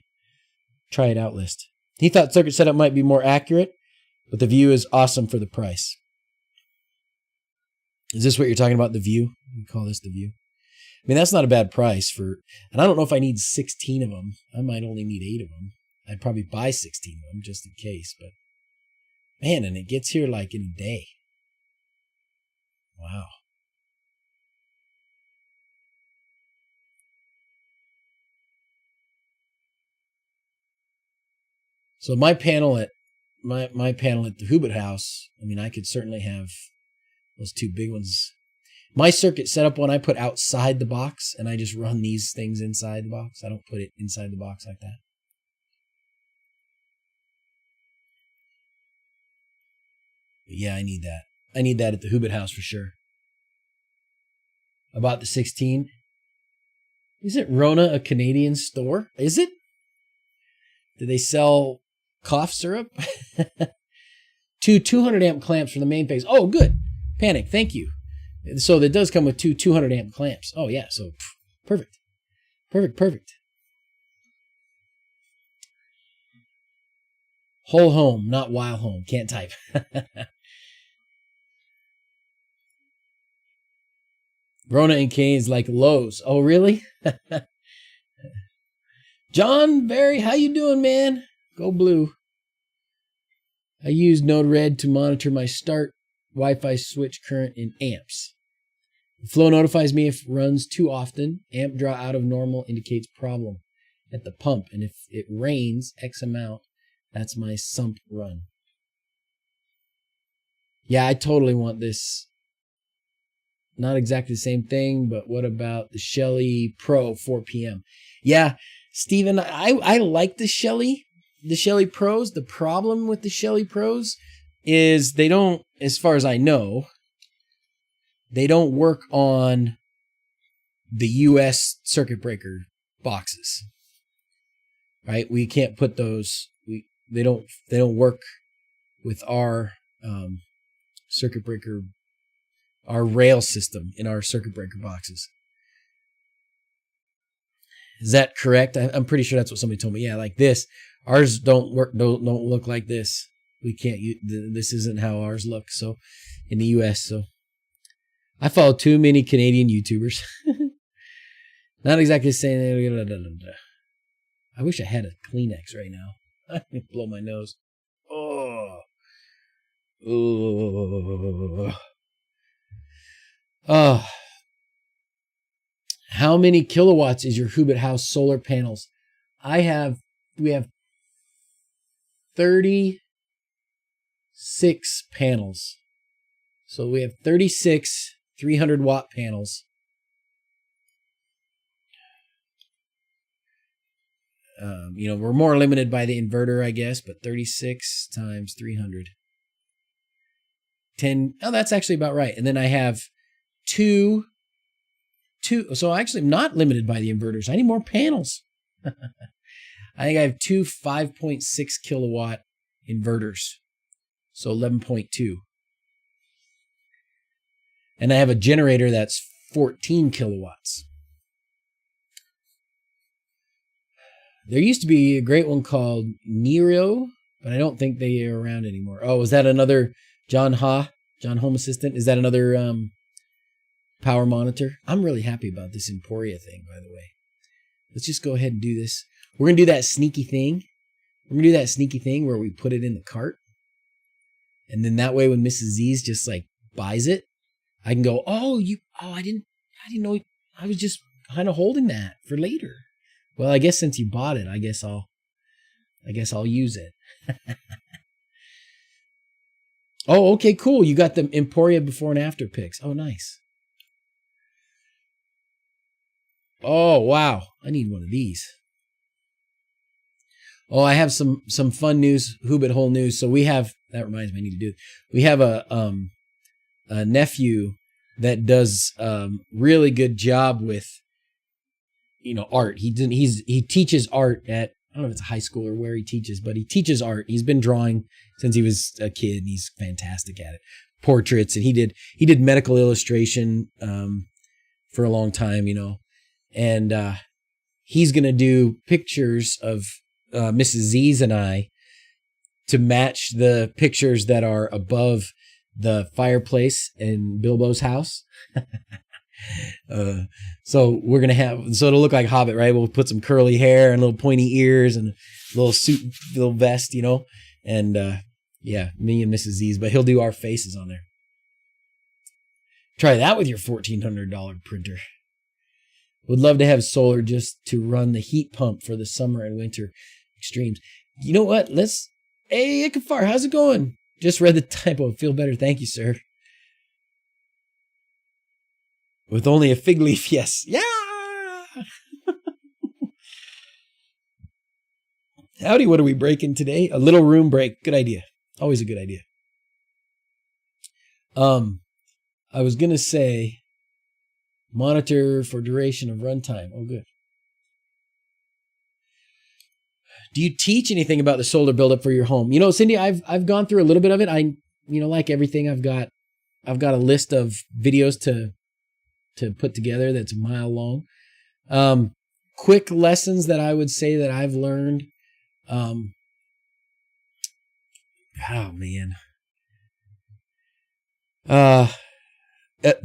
try it out list. He thought circuit setup might be more accurate, but the Vue is awesome for the price. Is this what you're talking about, the Vue? We call this the Vue. I mean, that's not a bad price for, and I don't know if I need 16 of them. I might only need 8 of them. I'd probably buy 16 of them just in case, but man, and it gets here like in a day. Wow. So my panel at my panel at the wHobbit house, I mean, I could certainly have those 2 big ones. My circuit setup one I put outside the box, and I just run these things inside the box. I don't put it inside the box like that. But yeah, I need that. I need that at the wHobbit house for sure. About the 16. Isn't Rona a Canadian store? Is it? Do they sell cough syrup? 2 200 amp clamps from the main phase. Oh, good. Panic. Thank you. So that does come with 2 200 amp clamps. Oh, yeah. So perfect. Perfect. Whole home, not while home. Can't type. Rona and Cane's like Lowe's. Oh, really? John Barry, how you doing, man? Go blue. I use Node-RED to monitor my start Wi-Fi switch current in amps. The flow notifies me if it runs too often. Amp draw out of normal indicates problem at the pump. And if it rains X amount, that's my sump run. Yeah, I totally want this. Not exactly the same thing, but what about the Shelly Pro 4 p.m.? Yeah, Steven, I like the Shelly Pros. The problem with the Shelly Pros is they don't, as far as I know, they don't work on the US circuit breaker boxes. Right? We can't put those, they don't work with our circuit breaker, our rail system in our circuit breaker boxes. Is that correct? I'm pretty sure that's what somebody told me. Yeah, like this. Ours don't look like this. We can't use, this isn't how ours look. So in the US, so I follow too many Canadian YouTubers. Not exactly saying. I wish I had a Kleenex right now. I can blow my nose. Oh. How many kilowatts is your wHobbit house solar panels? We have 36 panels. So we have 36 300 watt panels. We're more limited by the inverter, I guess, but 36 times 300. 10. Oh, that's actually about right. And then I have two. So actually I'm not limited by the inverters. I need more panels. I think I have 2 5.6 kilowatt inverters. So 11.2. And I have a generator that's 14 kilowatts. There used to be a great one called Nero, but I don't think they are around anymore. Oh, is that another John Home Assistant? Is that another power monitor? I'm really happy about this Emporia thing, by the way. Let's just go ahead and do this. We're going to do that sneaky thing. We're going to do that sneaky thing where we put it in the cart. And then that way when Mrs. Z's just like buys it, I can go, I didn't know. I was just kind of holding that for later. Well, I guess since you bought it, I guess I'll use it. Oh, okay, cool. You got the Emporia before and after pics. Oh, nice. Oh, wow. I need one of these. Oh, I have some fun news, wHobbit hole news. So we have, that reminds me, I need to do it. We have a nephew that does really good job with, art. He teaches art at, I don't know if it's a high school or where he teaches, but he teaches art. He's been drawing since he was a kid, and he's fantastic at it. Portraits, and he did medical illustration for a long time, and he's going to do pictures of Mrs. Z's and I to match the pictures that are above the fireplace in Bilbo's house. So we're going to have, so it'll look like Hobbit, right? We'll put some curly hair and little pointy ears and a little suit, little vest, you know, and yeah, me and Mrs. Z's, but he'll do our faces on there. Try that with your $1,400 printer. Would love to have solar just to run the heat pump for the summer and winter extremes. You know what? Hey, Ikafar, how's it going? Just read the typo. Feel better. Thank you, sir. With only a fig leaf, yes. Yeah! Howdy, what are we breaking today? A little room break. Good idea. Always a good idea. I was going to say, monitor for duration of runtime. Oh, good. Do you teach anything about the solar buildup for your home? You know, Cindy, I've gone through a little bit of it. Like everything, I've got a list of videos to put together that's a mile long. Quick lessons that I would say that I've learned. Oh man.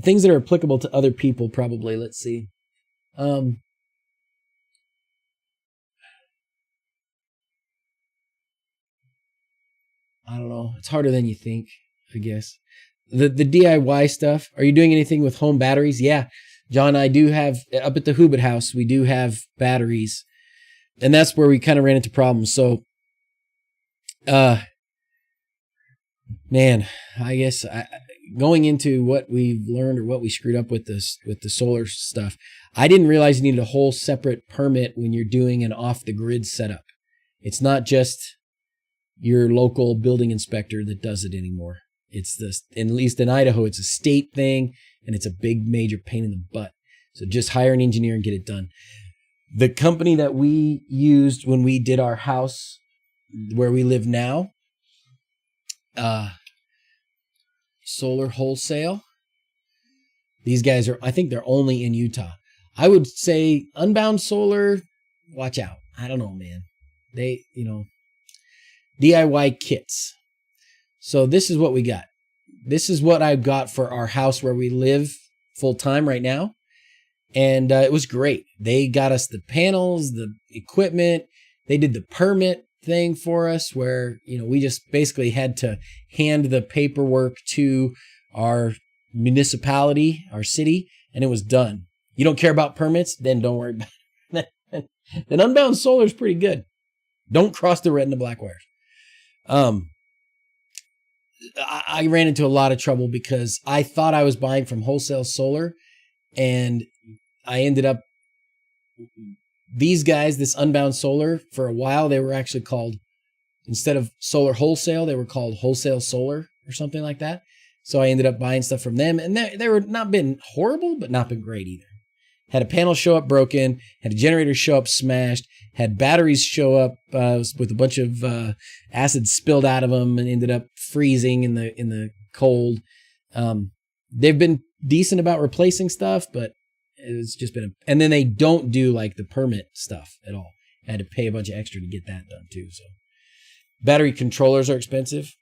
Things that are applicable to other people, probably. Let's see. I don't know. It's harder than you think, I guess. The DIY stuff. Are you doing anything with home batteries? Yeah. John, I do have, up at the wHobbit house, we do have batteries. And that's where we kind of ran into problems. So, man, I guess going into what we've learned or what we screwed up with the solar stuff, I didn't realize you needed a whole separate permit when you're doing an off-the-grid setup. It's not just your local building inspector that does it anymore. It's at least in Idaho, it's a state thing, and it's a big major pain in the butt. So just hire an engineer and get it done. The company that we used when we did our house where we live now, Solar Wholesale. These guys I think they're only in Utah. I would say Unbound Solar, watch out. I don't know, man. They, DIY kits. So this is what we got. This is what I got for our house where we live full time right now. And it was great. They got us the panels, the equipment. They did the permit thing for us where, we just basically had to hand the paperwork to our municipality, our city, and it was done. You don't care about permits? Then don't worry about it. Then Unbound Solar is pretty good. Don't cross the red and the black wires. I ran into a lot of trouble because I thought I was buying from Wholesale Solar, and I ended up, these guys, this Unbound Solar, for a while, they were actually called, instead of Solar Wholesale, they were called Wholesale Solar or something like that. So I ended up buying stuff from them, and they were not been horrible, but not been great either. Had a panel show up broken, had a generator show up smashed, had batteries show up with a bunch of acid spilled out of them and ended up freezing in the cold. They've been decent about replacing stuff, but it's just been and then they don't do like the permit stuff at all. I had to pay a bunch of extra to get that done too. So battery controllers are expensive.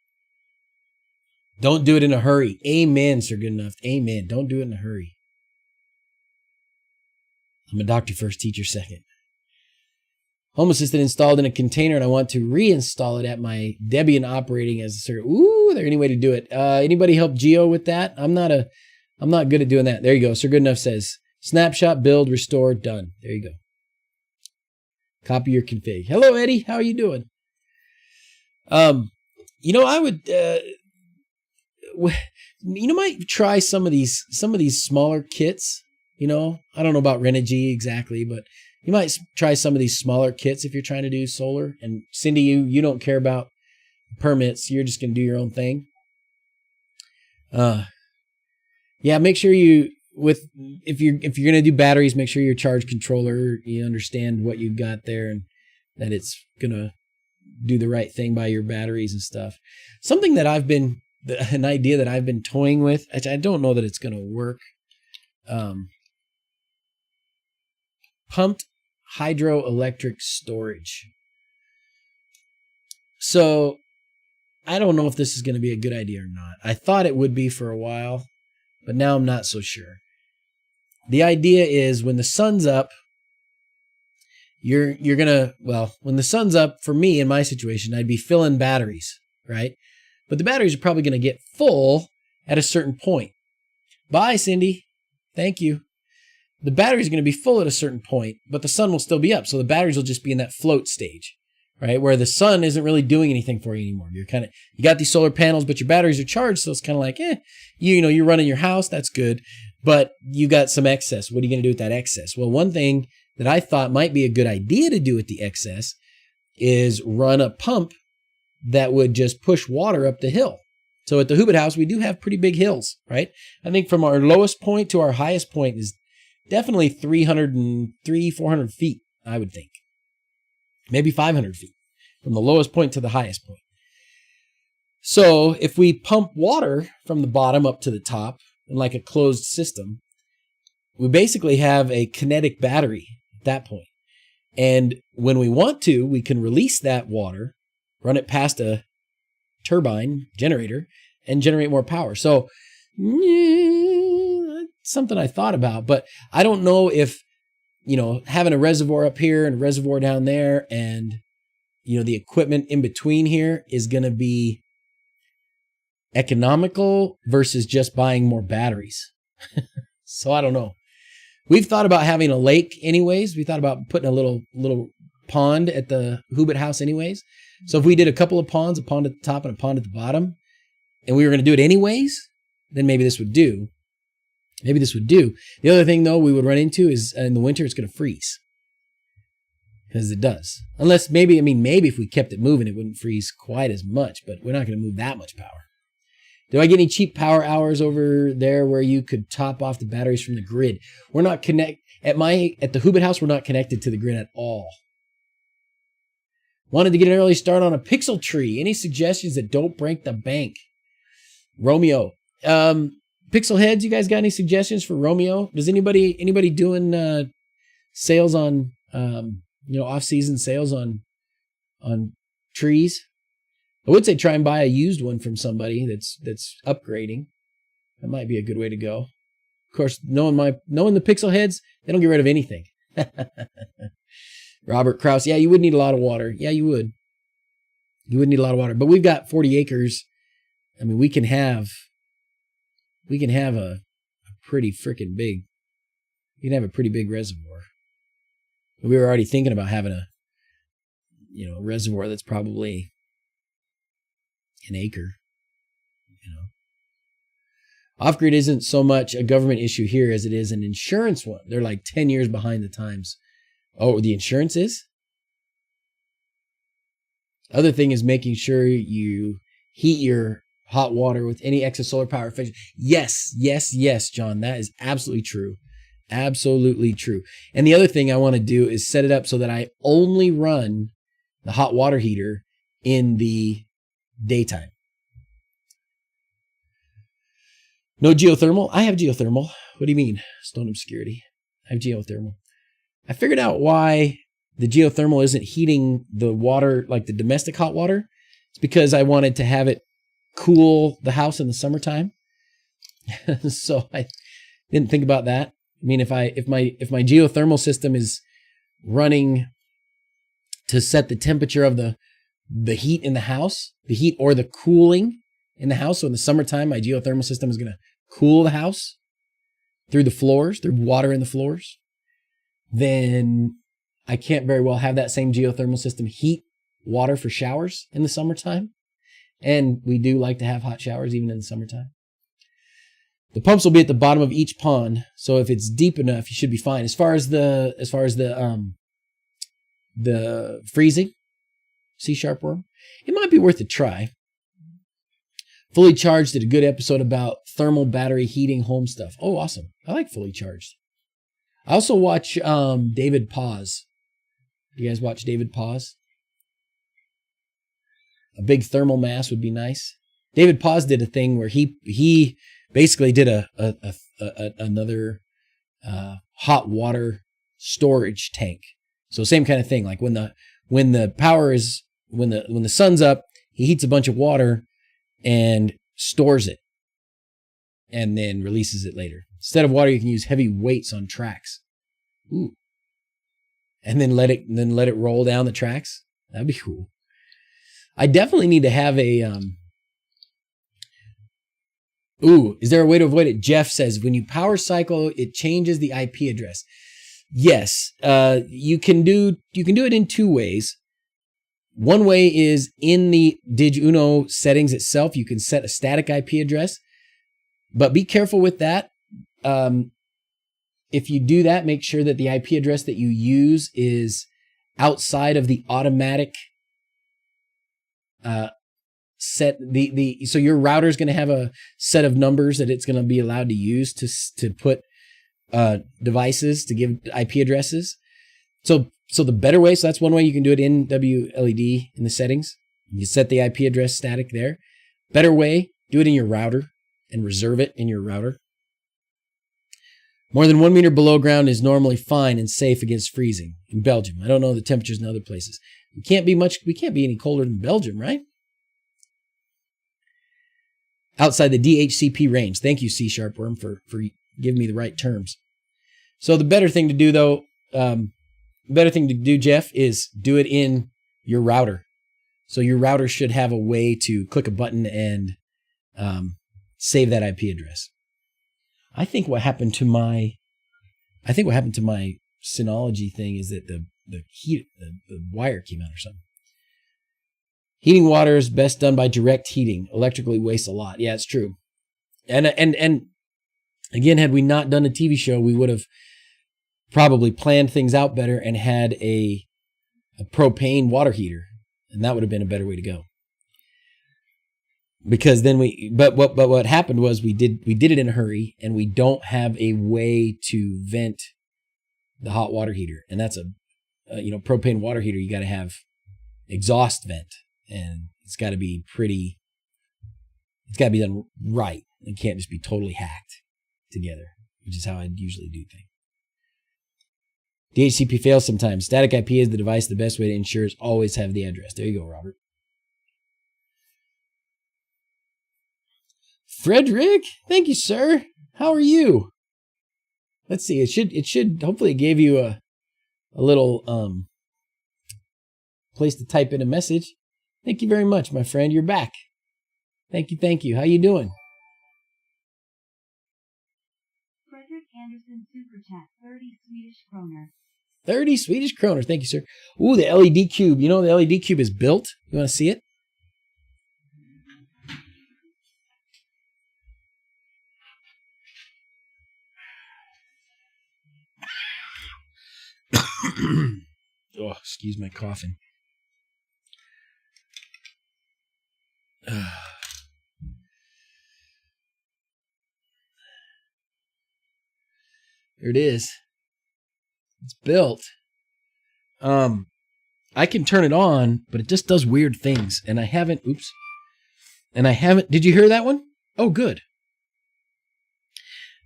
Don't do it in a hurry. Amen, Sir Goodenough. Amen. Don't do it in a hurry. I'm a doctor first, teacher second. Home Assistant installed in a container, and I want to reinstall it at my Debian operating as a circuit. Ooh, is there any way to do it? Anybody help Geo with that? I'm not good at doing that. There you go. Sir Goodenough says, snapshot, build, restore, done. There you go. Copy your config. Hello, Eddie. How are you doing? I would, might try some of these smaller kits. I don't know about Renogy exactly, but you might try some of these smaller kits if you're trying to do solar. And Cindy, you don't care about permits. You're just going to do your own thing. Make sure if you're going to do batteries, make sure your charge controller, you understand what you've got there and that it's going to do the right thing by your batteries and stuff. Something that an idea that I've been toying with, I don't know that it's going to work. pumped hydroelectric storage. So I don't know if this is going to be a good idea or not. I thought it would be for a while, but now I'm not so sure. The idea is when the sun's up, you're going to, well, when the sun's up, for me, in my situation, I'd be filling batteries, right? But the batteries are probably going to get full at a certain point. Bye, Cindy. Thank you. The batteries are going to be full at a certain point, but the sun will still be up. So the batteries will just be in that float stage, right? Where the sun isn't really doing anything for you anymore. You got these solar panels, but your batteries are charged. So it's kind of like, you're running your house. That's good. But you got some excess. What are you going to do with that excess? Well, one thing that I thought might be a good idea to do with the excess is run a pump that would just push water up the hill. So at the wHobbit house, we do have pretty big hills, right? I think from our lowest point to our highest point is definitely 400 feet, I would think. Maybe 500 feet from the lowest point to the highest point. So if we pump water from the bottom up to the top in like a closed system, we basically have a kinetic battery at that point. And when we want to, we can release that water, run it past a turbine generator, and generate more power. So something I thought about, but I don't know if, having a reservoir up here and a reservoir down there and, the equipment in between here is going to be economical versus just buying more batteries. So I don't know. We've thought about having a lake anyways. We thought about putting a little pond at the wHobbit house anyways. So if we did a couple of ponds, a pond at the top and a pond at the bottom, and we were going to do it anyways, then maybe this would do. The other thing, though, we would run into is in the winter, it's going to freeze. Because it does. Unless maybe if we kept it moving, it wouldn't freeze quite as much, but we're not going to move that much power. Do I get any cheap power hours over there where you could top off the batteries from the grid? We're not at the wHobbit house, we're not connected to the grid at all. Wanted to get an early start on a pixel tree. Any suggestions that don't break the bank? Romeo. Pixel heads, you guys got any suggestions for Romeo? Does anybody doing sales on off-season sales on trees? I would say try and buy a used one from somebody that's upgrading. That might be a good way to go. Of course, knowing the pixel heads, they don't get rid of anything. Robert Krause, yeah, you would need a lot of water. Yeah, you would. You would need a lot of water. But we've got 40 acres. I mean, we can have a pretty freaking big, we can have a pretty big reservoir. We were already thinking about having a reservoir that's probably an acre. Off-grid isn't so much a government issue here as it is an insurance one. They're like 10 years behind the times. Oh, the insurance is? Other thing is making sure you heat your hot water with any excess solar power. Yes, John. That is absolutely true. Absolutely true. And the other thing I want to do is set it up so that I only run the hot water heater in the daytime. No geothermal? I have geothermal. What do you mean? Stone obscurity. I have geothermal. I figured out why the geothermal isn't heating the water like the domestic hot water. It's because I wanted to have it cool the house in the summertime. So I didn't think about that. I mean, if my geothermal system is running to set the temperature of the heat in the house, the heat or the cooling in the house. So in the summertime, my geothermal system is going to cool the house through the floors, through water in the floors. Then I can't very well have that same geothermal system heat water for showers in the summertime. And we do like to have hot showers even in the summertime. The pumps will be at the bottom of each pond, so if it's deep enough, you should be fine. As far as the freezing C# worm, it might be worth a try. Fully Charged did a good episode about thermal battery heating home stuff. Oh, awesome! I like Fully Charged. I also watch David Paz. You guys watch David Paz? A big thermal mass would be nice. David Paz did a thing where he basically did another hot water storage tank. So same kind of thing. Like when the sun's up, he heats a bunch of water and stores it and then releases it later. Instead of water, you can use heavy weights on tracks. Ooh. And then let it roll down the tracks. That'd be cool. I definitely need to have a is there a way to avoid it? Jeff says, when you power cycle, it changes the IP address. Yes, you can do it in two ways. One way is in the DigUno settings itself, you can set a static IP address, but be careful with that. If you do that, make sure that the IP address that you use is outside of the automatic set. So your router is going to have a set of numbers that it's going to be allowed to use to put devices to give IP addresses. So the better way, so that's one way you can do it in wLED in the settings. You set the IP address static there. Better way, do it in your router and reserve it in your router. More than 1 meter below ground is normally fine and safe against freezing in Belgium. I don't know the temperatures in other places. We can't be any colder than Belgium, right? Outside the DHCP range. Thank you, C Sharpworm, for giving me the right terms. So the better thing to do, though, Jeff, is do it in your router. So your router should have a way to click a button and save that IP address. I think what happened to my Synology thing is that the wire came out or something. Heating water is best done by direct heating. Electrically wastes a lot. Yeah, it's true. And again, had we not done a TV show, we would have probably planned things out better and had a propane water heater, and that would have been a better way to go. Because then what happened was we did it in a hurry, and we don't have a way to vent the hot water heater, and that's a propane water heater. You got to have exhaust vent, and it's got to be done right. It can't just be totally hacked together, which is how I usually do things. DHCP fails sometimes. Static IP is the device. The best way to ensure is always have the address. There you go, Robert. Frederick, thank you, sir. How are you? Let's see. It should hopefully it gave you a little place to type in a message. Thank you very much, my friend. You're back. Thank you. How you doing? Frederick Anderson Super Chat, 30 Swedish kroner. 30 Swedish kroner. Thank you, sir. Ooh, the LED cube. You know the LED cube is built. You want to see it? Oh, excuse my coughing. Here it is. It's built. I can turn it on, but it just does weird things. And I haven't, did you hear that one? Oh, good.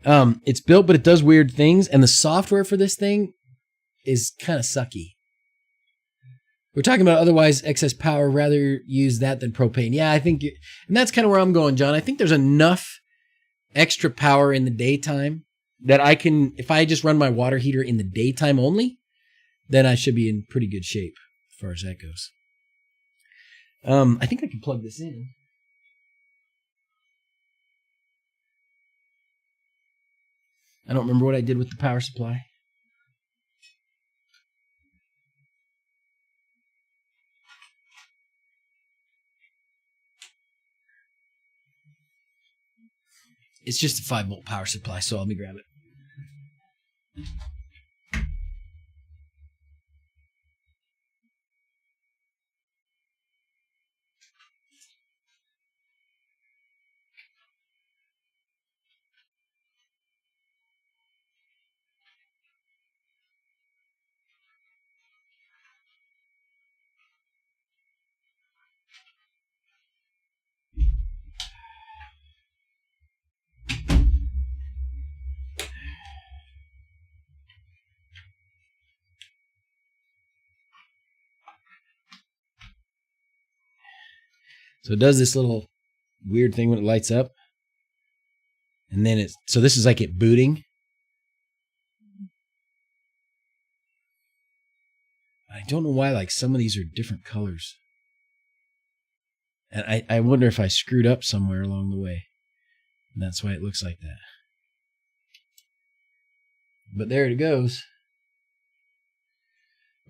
It's built, but it does weird things. And the software for this thing is kind of sucky. We're talking about otherwise excess power, rather use that than propane. Yeah, I think, and that's kind of where I'm going, John. I think there's enough extra power in the daytime that I can, if I just run my water heater in the daytime only, then I should be in pretty good shape as far as that goes. I think I can plug this in. I don't remember what I did with the power supply. It's just a 5-volt power supply, so let me grab it. So it does this little weird thing when it lights up. And then so this is like it booting. I don't know why, like, some of these are different colors. And I wonder if I screwed up somewhere along the way. And that's why it looks like that. But there it goes.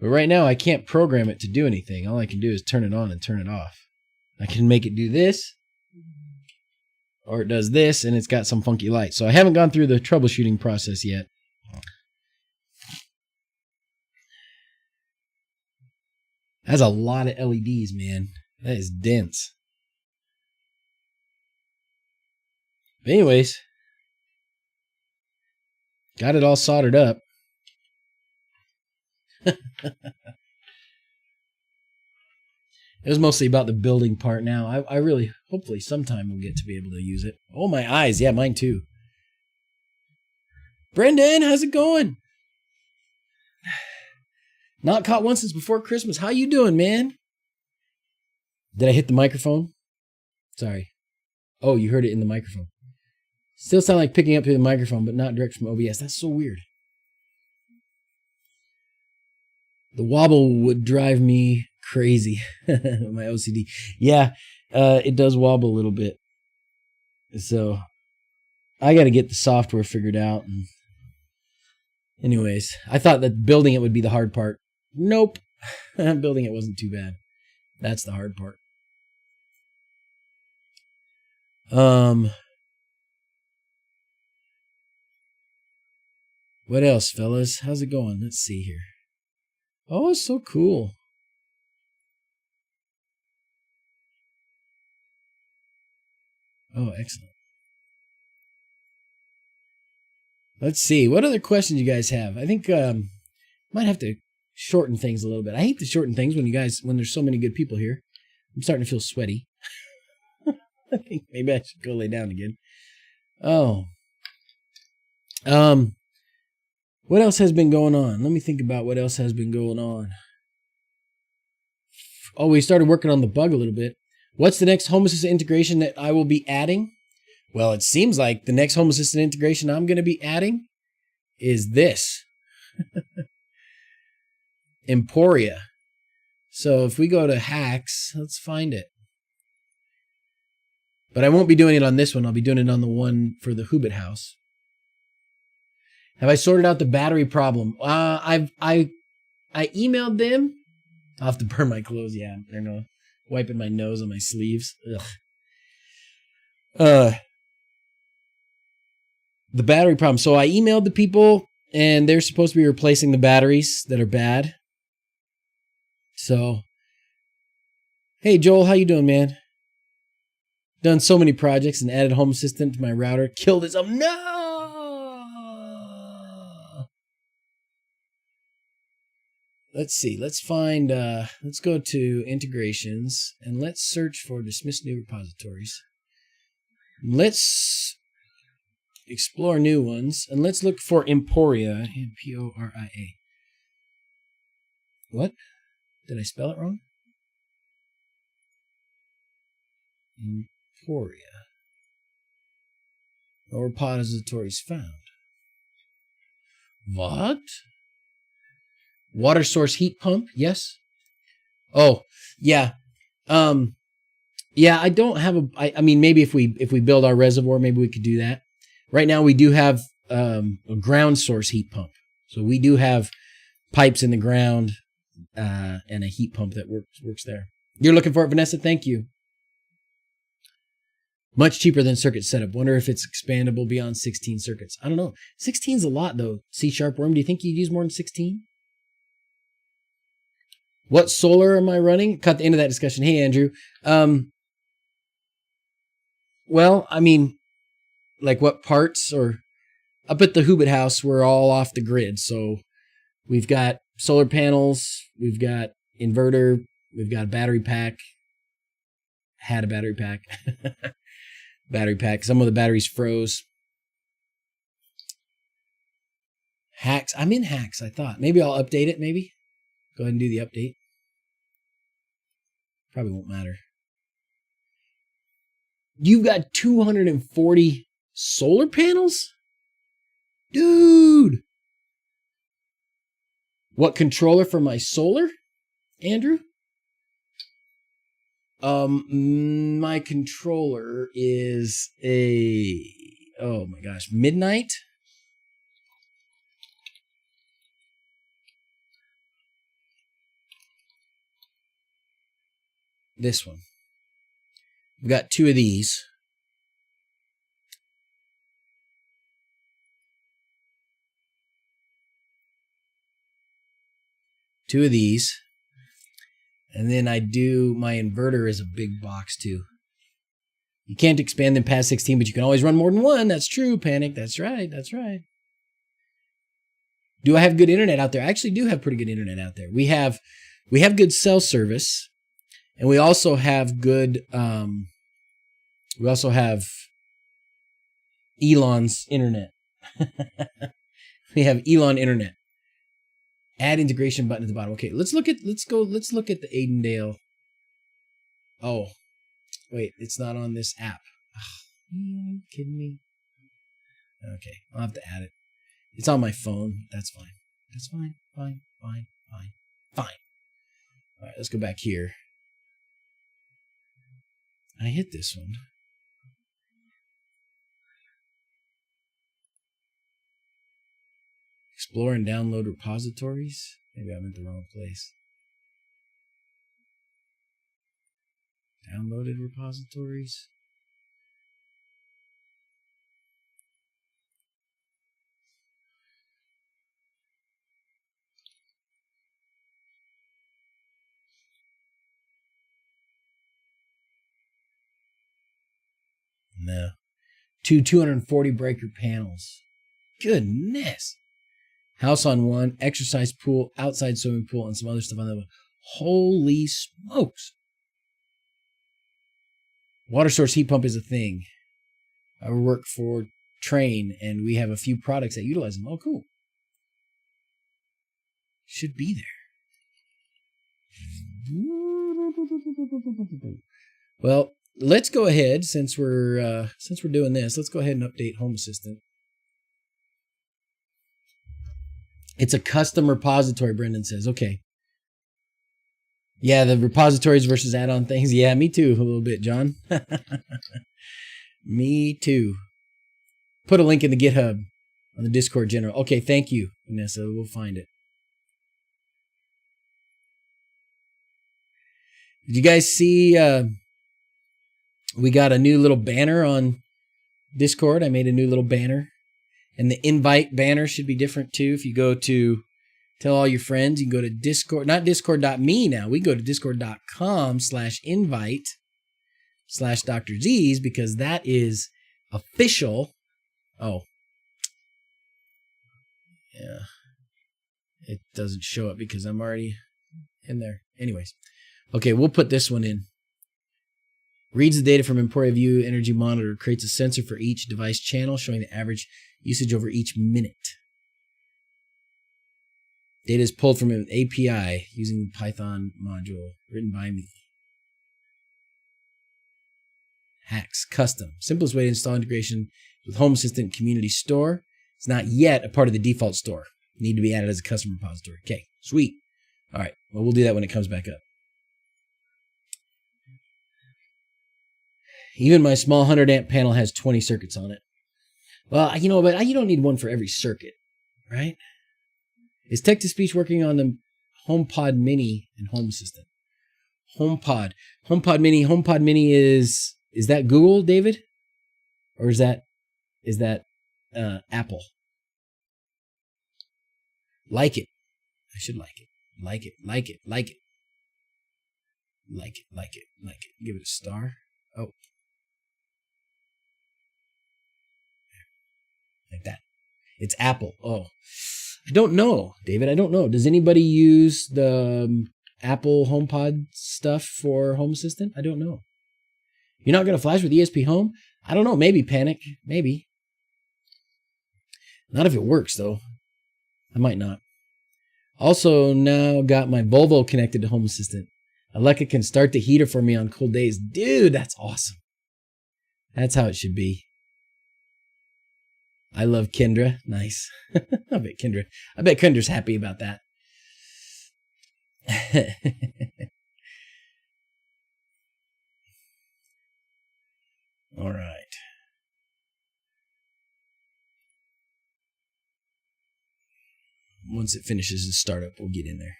But right now, I can't program it to do anything. All I can do is turn it on and turn it off. I can make it do this, or it does this, and it's got some funky light. So I haven't gone through the troubleshooting process yet. That's a lot of LEDs, man. That is dense. But anyways, got it all soldered up. It was mostly about the building part now. I really, hopefully sometime we'll get to be able to use it. Oh, my eyes. Yeah, mine too. Brendan, how's it going? Not caught one since before Christmas. How you doing, man? Did I hit the microphone? Sorry. Oh, you heard it in the microphone. Still sound like picking up through the microphone, but not direct from OBS. That's so weird. The wobble would drive me crazy. My OCD. Yeah, it does wobble a little bit. So I got to get the software figured out. And anyways, I thought that building it would be the hard part. Nope. Building it wasn't too bad. That's the hard part. What else, fellas? How's it going? Let's see here. Oh, it's so cool. Oh, excellent. Let's see. What other questions you guys have? I think might have to shorten things a little bit. I hate to shorten things when there's so many good people here. I'm starting to feel sweaty. I think maybe I should go lay down again. Oh. What else has been going on? Let me think about what else has been going on. Oh, we started working on the bug a little bit. What's the next Home Assistant integration that I will be adding? Well, it seems like the next Home Assistant integration I'm going to be adding is this. Emporia. So if we go to hacks, let's find it. But I won't be doing it on this one. I'll be doing it on the one for the wHobbit house. Have I sorted out the battery problem? I emailed them. I'll have to burn my clothes. Yeah, I know. Wiping my nose on my sleeves. Ugh. The battery problem. So I emailed the people, and they're supposed to be replacing the batteries that are bad. So, hey Joel, how you doing, man? Done so many projects and added Home Assistant to my router. Killed it. No. Let's see. Let's find. Let's go to integrations and let's search for dismiss new repositories. Let's explore new ones and let's look for Emporia. Emporia. What? Did I spell it wrong? Emporia. No repositories found. What? Water source heat pump? Yes. Oh, yeah. Yeah, I don't have I mean, maybe if we build our reservoir, maybe we could do that. Right now we do have a ground source heat pump. So we do have pipes in the ground and a heat pump that works there. You're looking for it, Vanessa? Thank you. Much cheaper than circuit setup. Wonder if it's expandable beyond 16 circuits. I don't know. 16 is a lot, though. C# worm, do you think you'd use more than 16? What solar am I running? Cut the end of that discussion. Hey, Andrew. Well, I mean, like what parts? Or up at the wHobbit house, we're all off the grid. So we've got solar panels. We've got inverter. We've got a battery pack. Had a battery pack. Battery pack. Some of the batteries froze. Hacks. I'm in hacks, I thought. Maybe I'll update it, maybe. Go ahead and do the update. Probably won't matter. You've got 240 solar panels? Dude. What controller for my solar, Andrew? My controller is a, oh my gosh, Midnight. This one. We've got two of these. Two of these. And then I do, my inverter is a big box too. You can't expand them past 16, but you can always run more than one. That's true, Panic. That's right. That's right. Do I have good internet out there? I actually do have pretty good internet out there. We have good cell service, and we also have good, we also have Elon's internet. We have Elon internet. Add integration button at the bottom. Okay, let's look at the Aidendale. Oh, wait, it's not on this app. Are you kidding me? Okay, I'll have to add it. It's on my phone. That's fine. That's fine. Fine. All right, let's go back here. I hit this one. Explore and download repositories. Maybe I'm in the wrong place. Downloaded repositories. No. 240 breaker panels. Goodness. House on one, exercise pool, outside swimming pool, and some other stuff on the other one. Holy smokes. Water source heat pump is a thing. I work for Train, and we have a few products that utilize them. Oh, cool. Should be there. Well, let's go ahead, since we're doing this, let's go ahead and update Home Assistant. It's a custom repository, Brendan says. Okay. Yeah, the repositories versus add-on things. Yeah, me too, a little bit, John. Me too. Put a link in the GitHub on the Discord general. Okay, thank you, Vanessa. We'll find it. Did you guys see we got a new little banner on Discord? I made a new little banner. And the invite banner should be different too. If you go to tell all your friends, you can go to Discord, not discord.me now. We go to discord.com/invite/DrZzs because that is official. Oh. Yeah. It doesn't show up because I'm already in there. Anyways. Okay, we'll put this one in. Reads the data from Emporia Vue Energy Monitor. Creates a sensor for each device channel showing the average usage over each minute. Data is pulled from an API using the Python module written by me. Hacks. Custom. Simplest way to install integration with Home Assistant Community Store. It's not yet a part of the default store. Need to be added as a custom repository. Okay, sweet. All right, well, we'll do that when it comes back up. Even my small 100 amp panel has 20 circuits on it. Well, you know, but you don't need one for every circuit, right? Is text-to-speech working on the HomePod Mini and Home Assistant? HomePod Mini is that Google, David? Or is that Apple? Like it. I should like it. Like it. Give it a star. Oh. Like that. It's Apple. Oh. I don't know, David. I don't know. Does anybody use the Apple HomePod stuff for Home Assistant? I don't know. You're not going to flash with ESP Home? I don't know. Maybe, Panic. Maybe. Not if it works, though. I might not. Also, now got my Volvo connected to Home Assistant. Alexa can start the heater for me on cold days. Dude, that's awesome. That's how it should be. I love Kendra. Nice. I bet Kendra's happy about that. All right. Once it finishes the startup, we'll get in there.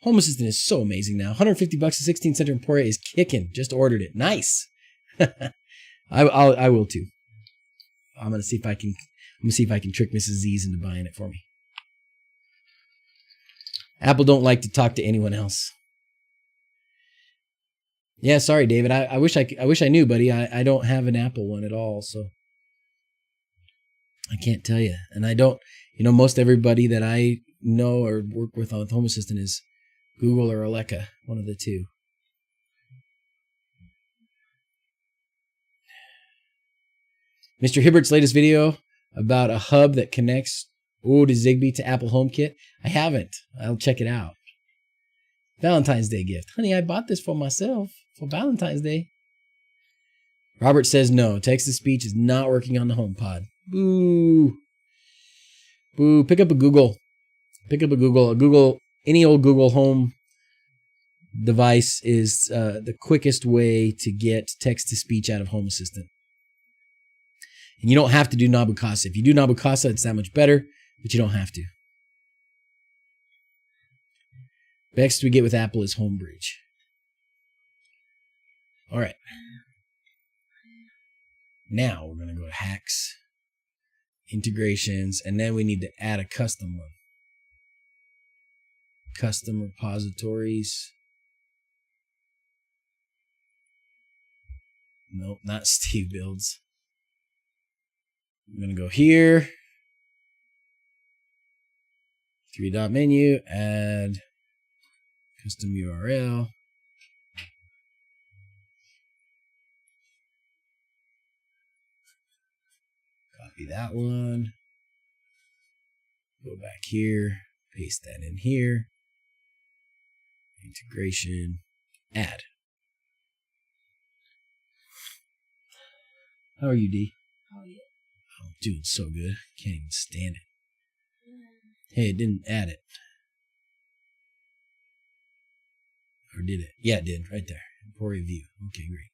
Home Assistant is so amazing now. $150 at 16 Center Emporia is kicking. Just ordered it. Nice. I will too. I'm gonna see if I can trick Mrs. Z's into buying it for me. Apple don't like to talk to anyone else. Yeah, sorry, David. I wish I knew, buddy. I don't have an Apple one at all, so I can't tell you. And I don't, most everybody that I know or work with on Home Assistant is Google or Alexa, one of the two. Mr. Hibbert's latest video about a hub that connects to Zigbee to Apple HomeKit. I haven't. I'll check it out. Valentine's Day gift. Honey, I bought this for myself for Valentine's Day. Robert says no. Text-to-speech is not working on the HomePod. Boo. Boo. Pick up a Google. Any old Google Home device is the quickest way to get text-to-speech out of Home Assistant. And you don't have to do Nabu Casa. If you do Nabu Casa, it's that much better, but you don't have to. Next we get with Apple is Homebridge. All right. Now we're going to go to Hacks, Integrations, and then we need to add a custom one. Custom repositories. Nope, not Steve Builds. I'm going to go here. 3-dot menu, add custom URL. Copy that one. Go back here. Paste that in here. Integration. Add. How are you, D? How are you? I'm doing so good. Can't even stand it. Hey, it didn't add it. Or did it? Yeah, it did. Right there. Emporia Vue. Okay, great.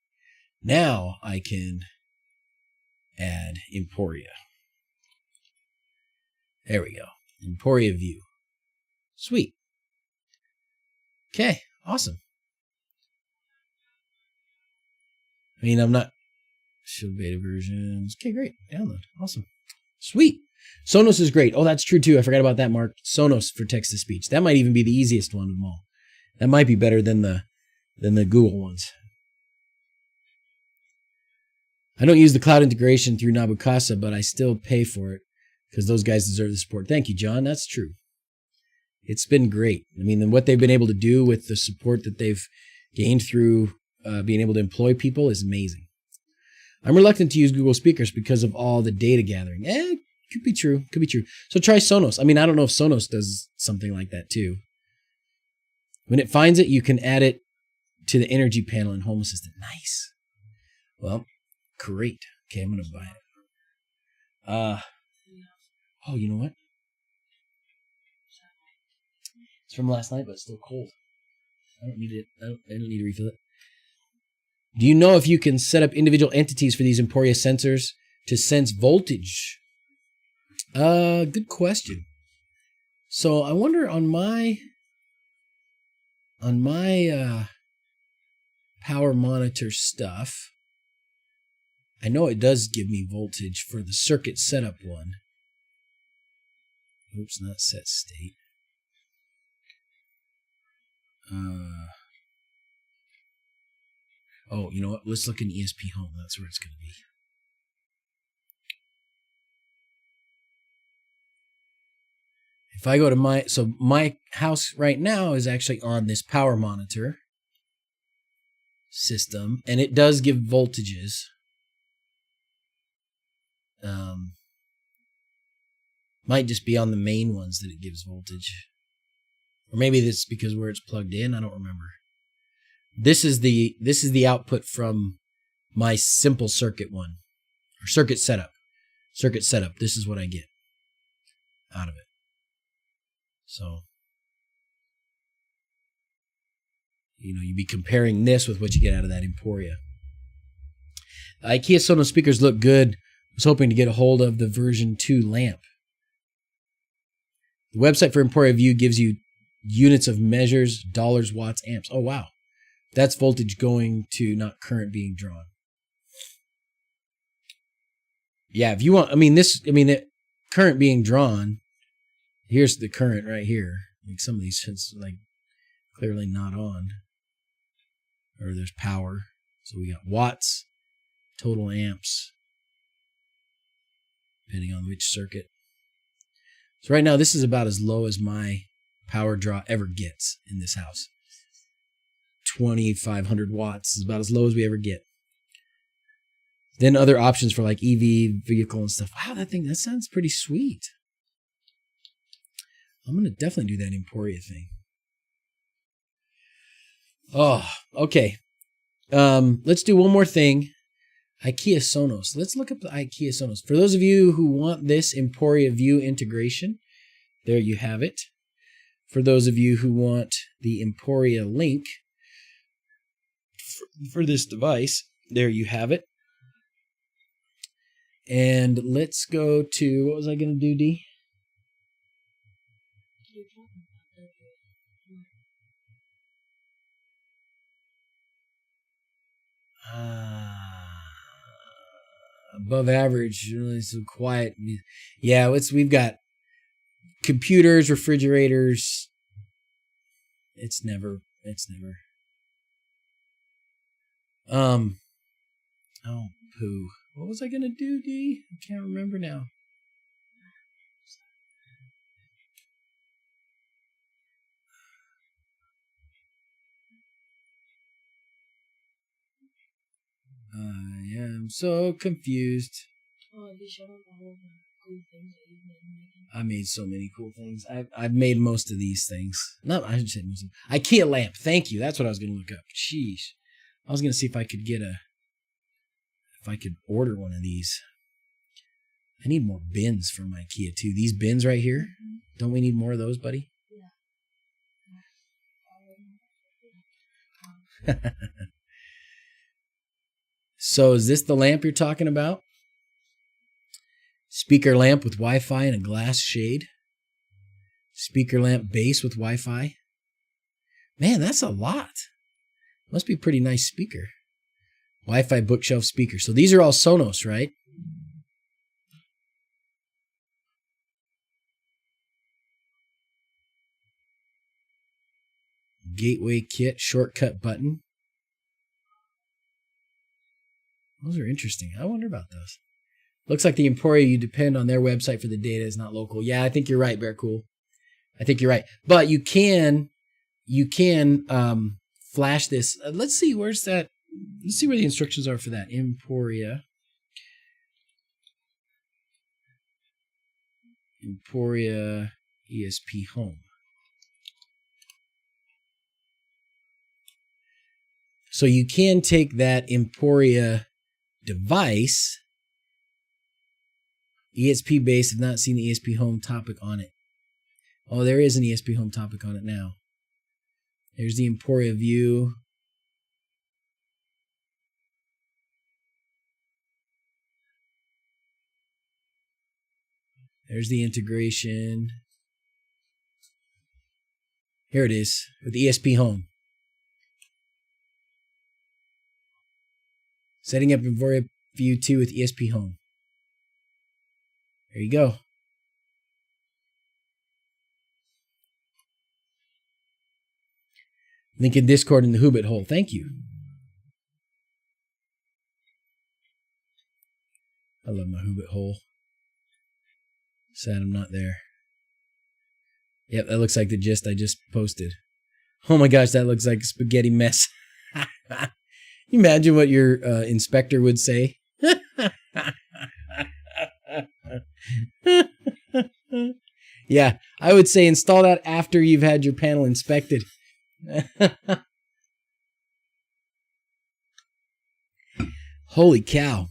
Now I can add Emporia. There we go. Emporia Vue. Sweet. Okay, awesome. I mean, I'm not... Show beta versions. Okay, great. Download. Awesome. Sweet. Sonos is great. Oh, that's true too. I forgot about that, Mark. Sonos for text-to-speech. That might even be the easiest one of them all. That might be better than the Google ones. I don't use the cloud integration through Nabu Casa, but I still pay for it because those guys deserve the support. Thank you, John. That's true. It's been great. I mean, what they've been able to do with the support that they've gained through being able to employ people is amazing. I'm reluctant to use Google speakers because of all the data gathering. Could be true. Could be true. So try Sonos. I mean, I don't know if Sonos does something like that too. When it finds it, you can add it to the energy panel in Home Assistant. Nice. Well, great. Okay, I'm going to buy it. Oh, you know what? It's from last night, but it's still cold. I don't need it. I don't need to refill it. Do you know if you can set up individual entities for these Emporia sensors to sense voltage? Good question. So I wonder on my power monitor stuff, I know it does give me voltage for the circuit setup one. Oops, not set state. Oh, you know what? Let's look in ESP Home. That's where it's going to be. If I go to my house right now is actually on this power monitor system, and it does give voltages. Might just be on the main ones that it gives voltage. Or maybe this because where it's plugged in, I don't remember. This is the output from my simple circuit one, or circuit setup. Circuit setup, this is what I get out of it. So, you know, you'd be comparing this with what you get out of that Emporia. IKEA Sonos speakers look good. I was hoping to get a hold of the version 2 lamp. The website for Emporia Vue gives you units of measures, dollars, watts, amps. Oh, wow. That's voltage going to, not current being drawn. Yeah, if you want, the current being drawn, here's the current right here. Like some of these, it's like clearly not on. Or there's power. So we got watts, total amps, depending on which circuit. So right now, this is about as low as my power draw ever gets in this house. 2,500 watts is about as low as we ever get. Then other options for like EV vehicle and stuff. Wow, that sounds pretty sweet. I'm going to definitely do that Emporia thing. Oh, okay. Let's do one more thing. IKEA Sonos. Let's look up the IKEA Sonos. For those of you who want this Emporia Vue integration, there you have it. For those of you who want the Emporia link for this device, there you have it. And let's go to, what was I going to do, D? Above average, really so quiet. Yeah, we've got computers, refrigerators. It's never. Oh, poo. What was I going to do, D? I can't remember now. I am so confused. I made so many cool things. I've made most of these things. No, I should say most of them. IKEA lamp. Thank you. That's what I was going to look up. Sheesh. I was going to see if I could order one of these. I need more bins from IKEA too. These bins right here. Don't we need more of those, buddy? Yeah. So is this the lamp you're talking about? Speaker lamp with Wi-Fi and a glass shade. Speaker lamp base with Wi-Fi. Man, that's a lot. Must be a pretty nice speaker. Wi-Fi bookshelf speaker. So these are all Sonos, right? Gateway kit, shortcut button. Those are interesting. I wonder about those. Looks like the Emporia, you depend on their website for the data, is not local. Yeah, I think you're right, Bear Cool. I think you're right. But you can flash this. Let's see, where's that? Let's see where the instructions are for that. Emporia ESP Home. So you can take that Emporia device, ESP base. I've not seen the ESP Home topic on it. Oh, there is an ESP Home topic on it now. There's the Emporia Vue. There's the integration. Here it is with ESP Home. Setting up Emporia Vue 2 with ESP Home. There you go. Link in Discord in the wHobbit hole. Thank you. I love my wHobbit hole. Sad I'm not there. Yep, that looks like the gist I just posted. Oh my gosh, that looks like a spaghetti mess. Imagine what your inspector would say. Yeah, I would say install that after you've had your panel inspected. Holy cow.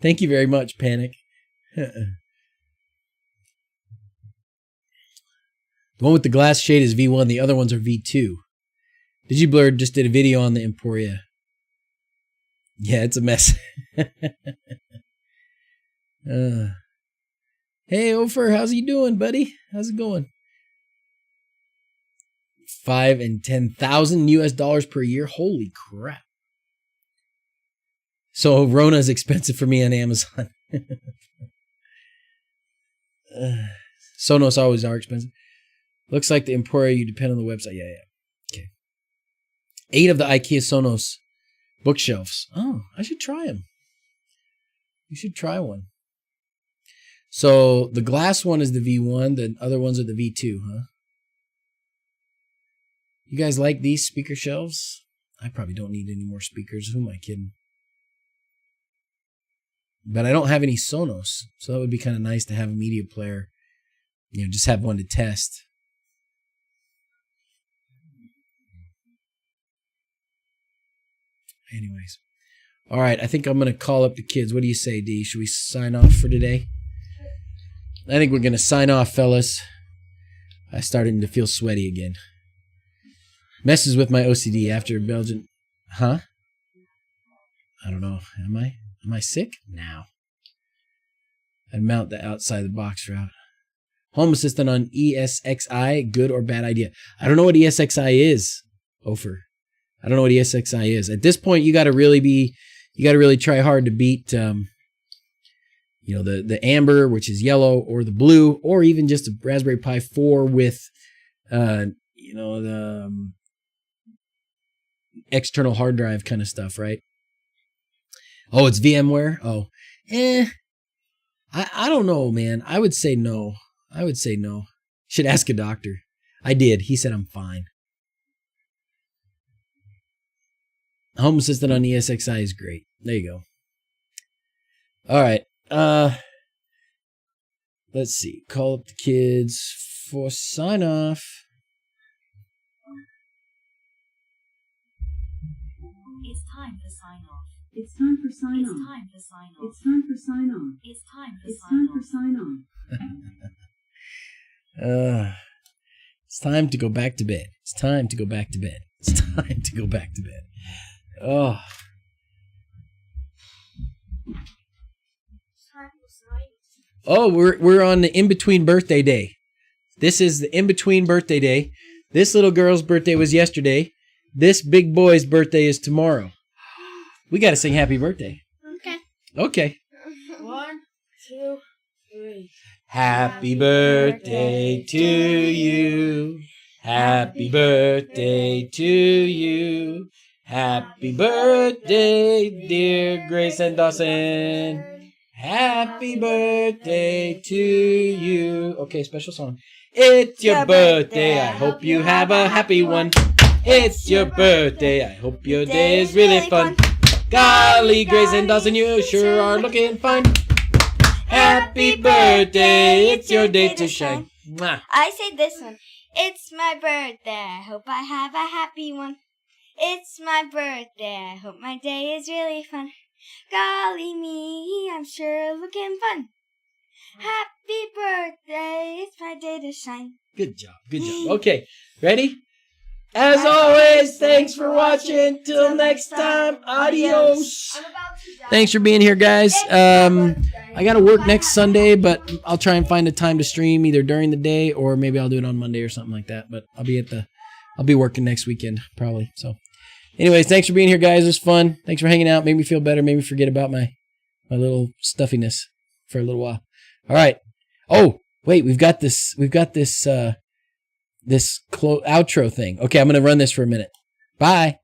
Thank you very much, Panic. The one with the glass shade is V1. The other ones are V2. DigiBlur just did a video on the Emporia. Yeah, it's a mess. Hey, Ofer, how's he doing, buddy? How's it going? 5 and 10,000 US dollars per year. Holy crap. So Rona is expensive for me on Amazon. Sonos always are expensive. Looks like the Emporia, you depend on the website. Yeah. Okay. 8 of the IKEA Sonos bookshelves. Oh, I should try them. You should try one. So the glass one is the V1. The other ones are the V2, huh? You guys like these speaker shelves? I probably don't need any more speakers. Who am I kidding? But I don't have any Sonos, so that would be kind of nice to have a media player. You know, just have one to test. Anyways. All right, I think I'm going to call up the kids. What do you say, D? Should we sign off for today? I think we're going to sign off, fellas. I'm starting to feel sweaty again. Messes with my OCD after Belgian. Huh? I don't know. Am I? Am I sick? No. I'd mount the outside the box route. Home Assistant on ESXi, good or bad idea? I don't know what ESXi is, Ofer. I don't know what ESXi is. At this point, you got to really try hard to beat, the amber, which is yellow, or the blue, or even just a Raspberry Pi 4 with, the external hard drive kind of stuff, right? Oh, it's VMware? Oh, I don't know, man. I would say no. Should ask a doctor. I did. He said I'm fine. Home Assistant on ESXi is great. There you go. All right. Let's see. Call up the kids for sign off. It's time to sign off. It's time for sign It's off. time to sign off. It's time for sign off. It's time to It's sign time for off. sign off. It's time to go back to bed. It's time to go back to bed. It's time to go back to bed. Oh. Oh, we're on the in-between birthday day. This is the in-between birthday day. This little girl's birthday was yesterday. This big boy's birthday is tomorrow. We got to sing happy birthday. Okay. 1, 2, 3. Happy birthday to you. Happy birthday to you. Happy birthday, dear Grace and Dawson. Happy birthday to you. Okay, special song. It's your birthday. I hope you have a happy one. It's your birthday. I hope your day is really fun. Golly, Grace and Dawson, you sure are looking fine. Happy birthday. It's your day to shine. Mwah. I say this one. It's my birthday. I hope I have a happy one. It's my birthday. I hope my day is really fun. Golly me, I'm sure looking fun. Happy birthday. It's my day to shine. Good job. Good job. Okay, ready? As always, thanks for watching. Till next time, adios. Thanks for being here, guys. I got to work next Sunday, but I'll try and find a time to stream either during the day or maybe I'll do it on Monday or something like that. But I'll be working next weekend probably. So, anyways, thanks for being here, guys. It was fun. Thanks for hanging out. Made me feel better. Made me forget about my little stuffiness for a little while. All right. Oh, wait, we've got this outro thing. Okay, I'm going to run this for a minute. Bye.